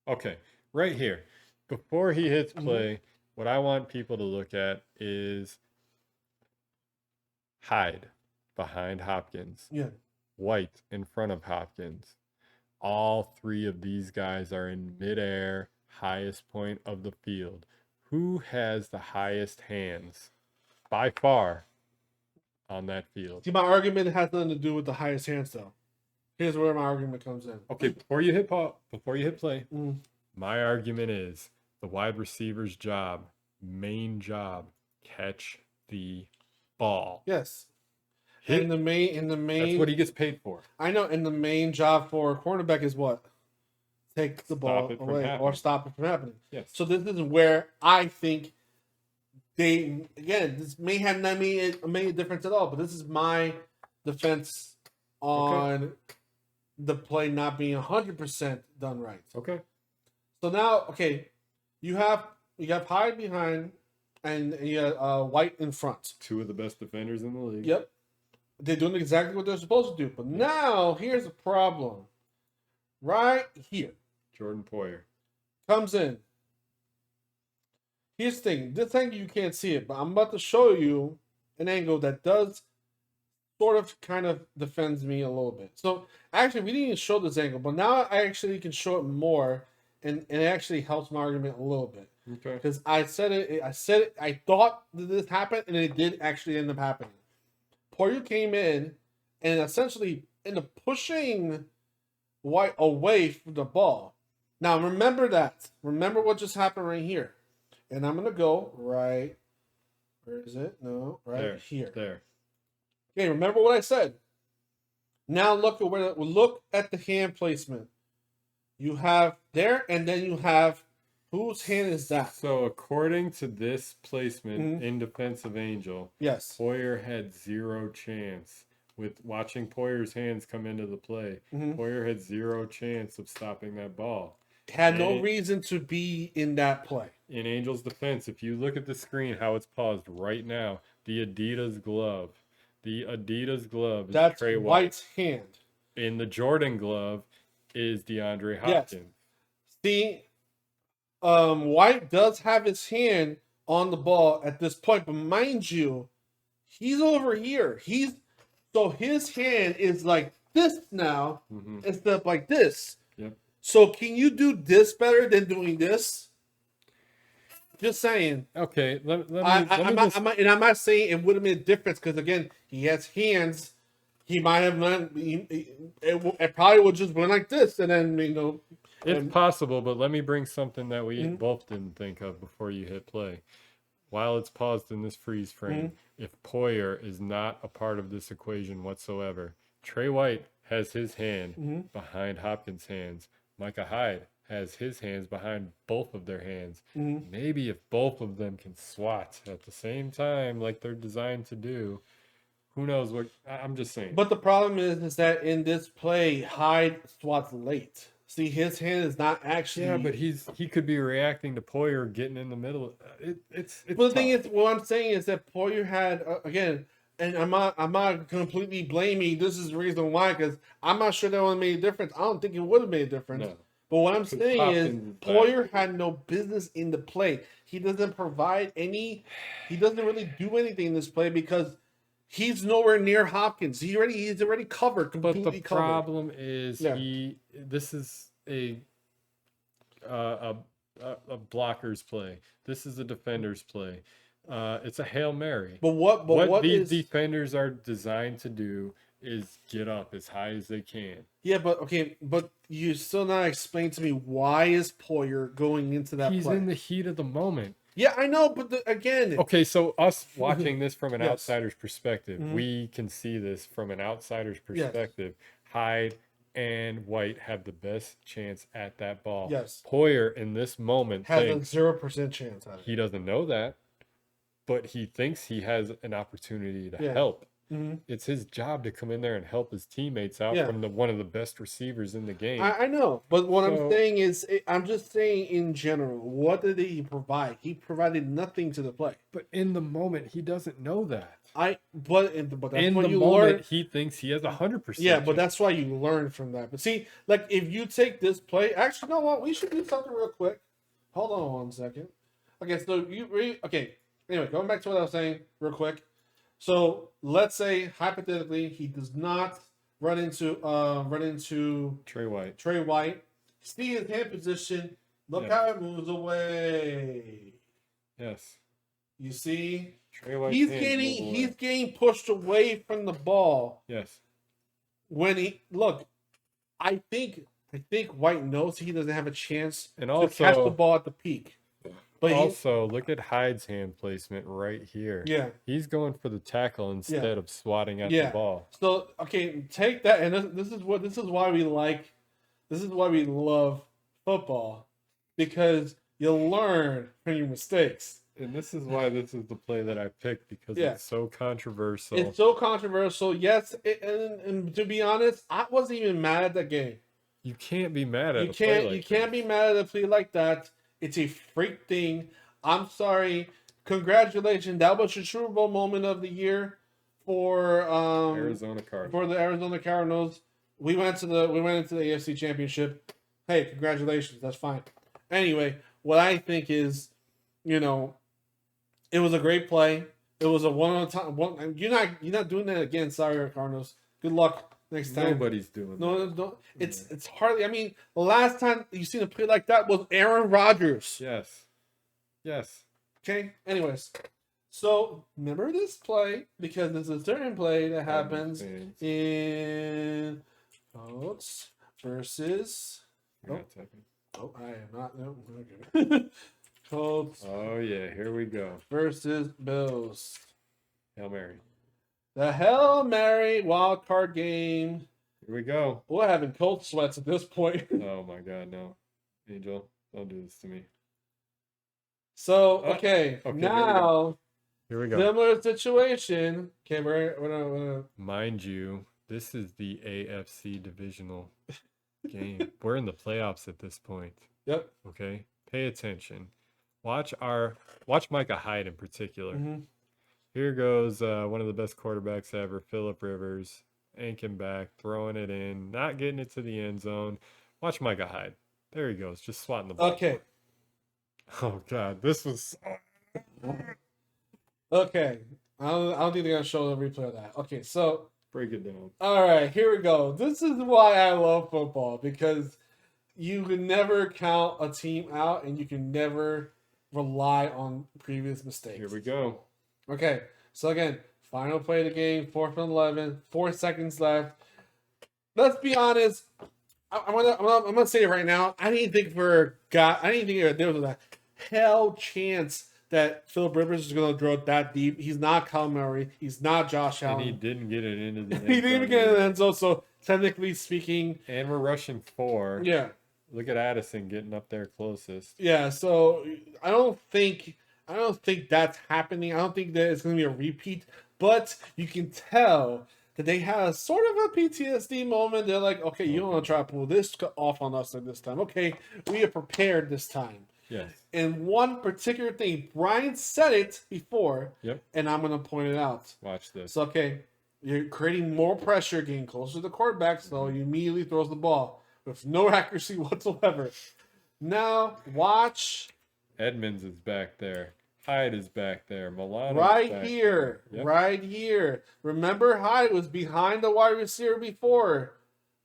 Okay, right here. Before he hits play, what I want people to look at is Hyde behind Hopkins. Yeah. White in front of Hopkins. All three of these guys are in midair, highest point of the field. Who has the highest hands by far on that field? See, my argument has nothing to do with the highest hands, though. Here's where my argument comes in. Okay, before you hit play, Mm. my argument is the wide receiver's job, main job, catch the ball. Yes. Hit. In the main. That's what he gets paid for. I know. And the main job for a cornerback is what? Take the ball it from away happening. or stop it from happening. Yes. So this is where I think this may have not made a difference at all, but this is my defense on the play not being 100% done right. Okay. So now, you have Hyde behind and you have White in front. Two of the best defenders in the league. Yep. They're doing exactly what they're supposed to do. But now, here's a problem. Right here. Jordan Poyer Comes in. Here's the thing. This angle, you can't see it, but I'm about to show you an angle that does sort of kind of defends me a little bit. So, actually, we didn't even show this angle, but now I actually can show it more, and it actually helps my argument a little bit. Okay. Because I said it, I thought that this happened, and it did actually end up happening. Poyer came in, and essentially ended up pushing White away from the ball. Now, remember that. Remember what just happened right here. And I'm going to go right. Where is it? No, right There, here. There. Okay, remember what I said. Now look at the hand placement. You have there, and then you have whose hand is that? So according to this placement in defensive Angel, Yes. Poyer had zero chance. With watching Poyer's hands come into the play, Poyer had zero chance of stopping that ball. Had no reason to be in that play. In Angel's defense, if you look at the screen, how it's paused right now, the Adidas glove is That's Trey White. White's hand. In the Jordan glove is DeAndre Hopkins. Yes. See, White does have his hand on the ball at this point, but mind you, he's over here. So his hand is like this now instead of like this. Yep. So can you do this better than doing this? Just saying. Okay, I'm not saying it would have made a difference because again, he has hands. He might have not. It probably would just went like this, and then It's possible, but let me bring something that we both didn't think of before you hit play. While it's paused in this freeze frame, if Poyer is not a part of this equation whatsoever, Trey White has his hand Mhm. behind Hopkins' hands. Micah Hyde has his hands behind both of their hands. Mhm. Maybe if both of them can swat at the same time, like they're designed to do, who knows what? I'm just saying. But the problem is that in this play, Hyde swats late. See, his hand is not actually. Yeah, but he could be reacting to Poyer getting in the middle. It's But the thing tough. is, what I'm saying is that Poyer had again, and I'm not completely blaming. This is the reason why, because I'm not sure that would have made a difference. I don't think it would have made a difference. No. But what I'm Because saying is, Hopkins is Poyer back. had no business in the play. He doesn't provide any. He doesn't really do anything in this play because he's nowhere near Hopkins. He's already covered, But completely the covered. problem is Yeah. this is a a blocker's play. This is a defender's play. It's a Hail Mary. But what What these is defenders are designed to do is get up as high as they can. yeah, but okay, but you still not explain to me why is Poyer going into that He's play? in the heat of the moment. Yeah, I know, but again, Okay, so us watching this from an Yes. outsider's perspective, Mhm. we can see this from an outsider's Yes. perspective. Hyde and White have the best chance at that ball. Yes. Poyer in this moment has a thinks 0% chance at it. he doesn't know that, but he thinks he has an opportunity to Yeah. help. Mhm. It's his job to come in there and help his teammates out Yeah. from one of the best receivers in the game. I know, but what I'm So- saying is, I'm just saying in general, what did he provide? He provided nothing to the play. But in the moment, he doesn't know that. But that's In what the you moment, learn. he thinks he has 100%. Yeah, but that's why you learn from that. But see, like if you take this play, actually, you know what? We should do something real quick. Hold on 1 second. Okay, so okay. Anyway, going back to what I was saying, real quick. So let's say hypothetically he does not run into Trey White. Trey White. See his hand position. Look Yeah. how it moves away. Yes. You see, Trey White. he's getting pushed away from the ball. Yes. When I think White knows he doesn't have a chance And to catch the also, ball at the peak. But also look at Hyde's hand placement right here. yeah. He's going for the tackle instead of swatting at Yeah. the ball. So okay, take that, and this is why we love football, because you learn from your mistakes. And this is why this is the play that I picked, because Yeah. it's so controversial. It's so controversial. Yes, and to be honest, I wasn't even mad at the game. You can't be mad at You a play can't like you can't this. be mad at a play like that. It's a freak thing. I'm sorry. Congratulations. That was your Super Bowl moment of the year for Arizona Cardinals. for the Arizona Cardinals. We went into the AFC Championship. Hey, congratulations. That's fine. Anyway, what I think is, it was a great play. It was a one-on-time. You're not doing that again. Sorry, Cardinals. Good luck next time. Nobody's doing that. No. It's hardly. I mean, the last time you seen a play like that was Aaron Rodgers. Yes. Yes. Okay. Anyways, so remember this play, because there's a certain play that happens Fans. in Colts versus. You're not typing. Oh, I am not. No. Okay. Colts Oh yeah, here we go. versus Bills. Hail Mary. The Hail Mary wild card game. Here we go. We're having cold sweats at this point. Oh my God, no, Angel, don't do this to me. So Okay, here we now Here we go. similar situation. Okay, we're gonna Mind you, this is the AFC divisional game. We're in the playoffs at this point. Yep. Okay, pay attention. Watch Micah Hyde in particular. Mhm. Here goes one of the best quarterbacks ever, Phillip Rivers, anking back, throwing it in, not getting it to the end zone. Watch Micah Hyde. There he goes, just swatting the ball. Okay. Oh God, this was. Okay. I don't think they're gonna show the replay of that. Okay, so Break it down. all right, here we go. This is why I love football, because you can never count a team out and you can never rely on previous mistakes. Here we go. Okay, so again, final play of the game, 4th and 11, 4 seconds left. Let's be honest. I'm gonna say it right now. I didn't think there was a hell chance that Phillip Rivers is gonna throw it that deep. He's not Kyle Murray. He's not Josh And Allen. he didn't get it into the end He didn't even zone get in either. the end zone. So technically speaking. And we're rushing 4. Yeah. Look at Addison getting up there closest. Yeah, so I don't think that's happening. I don't think that it's going to be a repeat, but you can tell that they had a sort of a PTSD moment. They're like, okay, you don't want to try to pull this off on us like this time. Okay, we are prepared this time. Yes. And one particular thing, Brian said it before, Yep. and I'm going to point it out. Watch this. So, okay, you're creating more pressure, getting closer to the quarterback, so he immediately throws the ball with no accuracy whatsoever. Now, watch. Edmonds is back there. Hyde is back there. Milano Right here. Yep. Right here. Remember, Hyde was behind the wide receiver before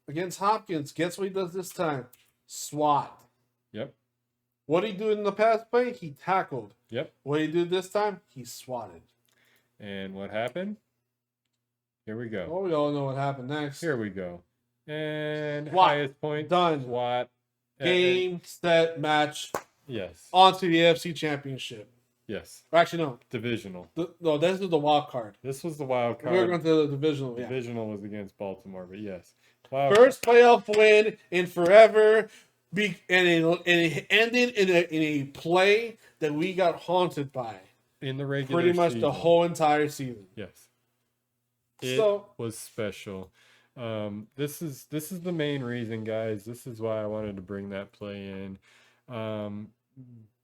against Hopkins. Guess what he does this time? SWAT. Yep. What did he do in the past play? He tackled. Yep. What did he do this time? He swatted. And what happened? Here we go. Oh, we all know what happened next. Here we go. And SWAT. highest point. Done. SWAT. Game, set, match. Yes. On to the AFC Championship. Yes. Or actually, no. Divisional. No, this is the wild card. This was the wild card. We're going to the divisional. Yeah. Divisional was against Baltimore, but yes. Wild First playoff win in forever. And it ended in a play that we got haunted by. in the regular Pretty much season. the whole entire season. Yes. It So was special. This is the main reason, guys. This is why I wanted to bring that play in.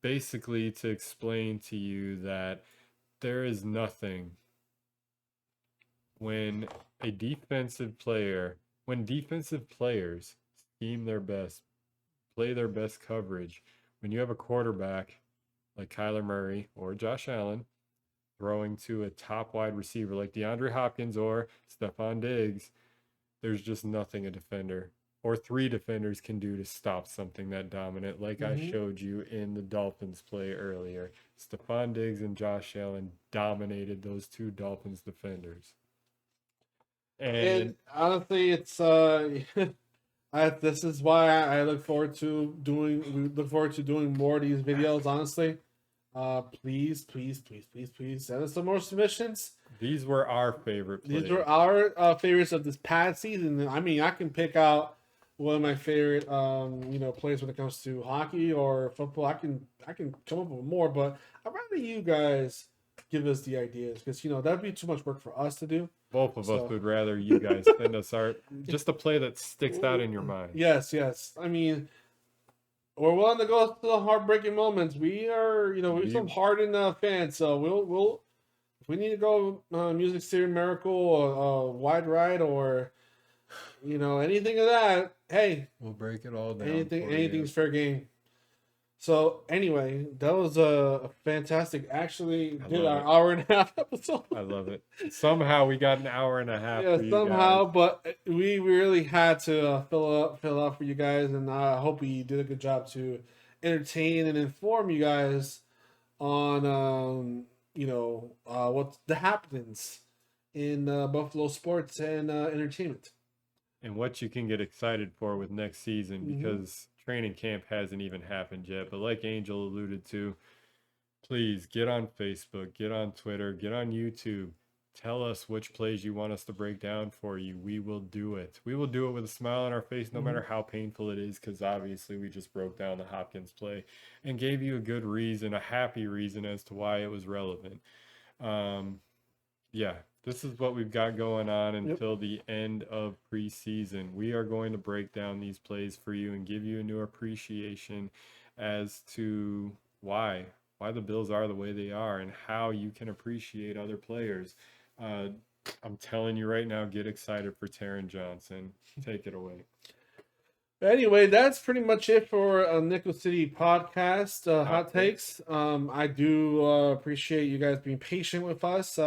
Basically to explain to you that there is nothing when defensive players scheme their best, play their best coverage, when you have a quarterback like Kyler Murray or Josh Allen throwing to a top wide receiver like DeAndre Hopkins or Stephon Diggs, there's just nothing a defender or 3 defenders can do to stop something that dominant, like I showed you in the Dolphins play earlier. Stephon Diggs and Josh Allen dominated those 2 Dolphins defenders. and honestly, it's this is why I look forward to doing. We look forward to doing more of these videos. Honestly, please send us some more submissions. These were our favorite plays. These were our favorites of this past season. I mean, I can pick out one of my favorite, plays when it comes to hockey or football. I can come up with more, but I'd rather you guys give us the ideas because that'd be too much work for us to do. Both of us would rather you guys send us just a play that sticks out in your mind. Yes. I mean, we're willing to go through the heartbreaking moments. We are, we're some hardened fans, so we'll if we need to go Music City Miracle or Wide Ride or anything of that, hey, We'll break it all down. anything's fair game. So anyway, that was a fantastic. Actually, did our hour and a half episode. I love it. Somehow we got an hour and a half. Yeah, for you somehow, guys. but we really had to fill up for you guys, and I hope we did a good job to entertain and inform you guys on what the happenings in Buffalo sports and entertainment. And what you can get excited for with next season, because training camp hasn't even happened yet. But like Angel alluded to, please get on Facebook, get on Twitter, get on YouTube. Tell us which plays you want us to break down for you. We will do it. We will do it with a smile on our face, no matter how painful it is, because obviously we just broke down the Hopkins play and gave you a good reason, a happy reason as to why it was relevant. This is what we've got going on until the end of preseason. We are going to break down these plays for you and give you a new appreciation as to why the Bills are the way they are and how you can appreciate other players. I'm telling you right now, get excited for Taron Johnson. Take it away. Anyway, that's pretty much it for a Nickel City podcast, Hot Takes. I do appreciate you guys being patient with us.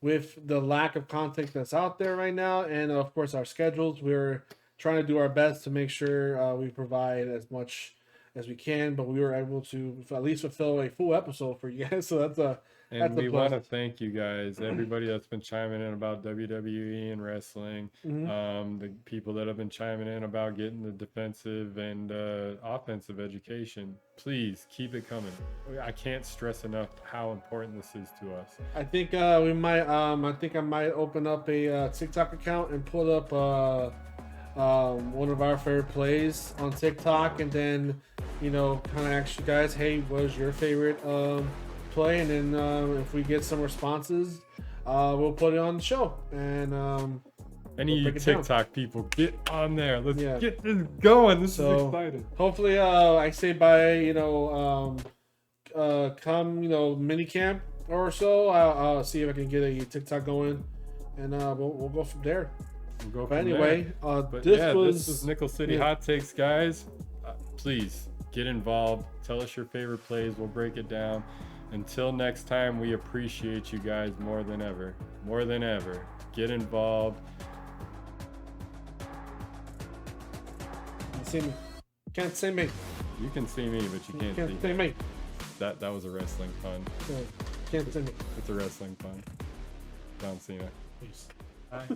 With the lack of content that's out there right now, and of course our schedules, we're trying to do our best to make sure we provide as much as we can, but we were able to at least fulfill a full episode for you guys. So that's a And we a want to plus. thank you guys, everybody that's been chiming in about WWE and wrestling, the people that have been chiming in about getting the defensive and offensive education. Please keep it coming. I can't stress enough how important this is to us. I think we might. I think I might open up a TikTok account and put up one of our favorite plays on TikTok, and then kind of ask you guys, hey, what is your favorite play? And then if we get some responses, we'll put it on the show. And Any we'll you break it down. TikTok people, get on there. Let's Yeah. get this going. This So, is exciting. hopefully, I say by come mini camp or so, I'll see if I can get a TikTok going, and we'll go from there. We'll go But from anyway, there. But this yeah, was this was Nickel City yeah. Hot Takes, guys. Please get involved. Tell us your favorite plays. We'll break it down. Until next time, we appreciate you guys more than ever. More than ever. Get involved. Can't see me. Can't see me. You can see me, but you can't Can't see. see me. That was a wrestling pun. Can't see me. It's a wrestling pun. John Cena. Peace. Bye.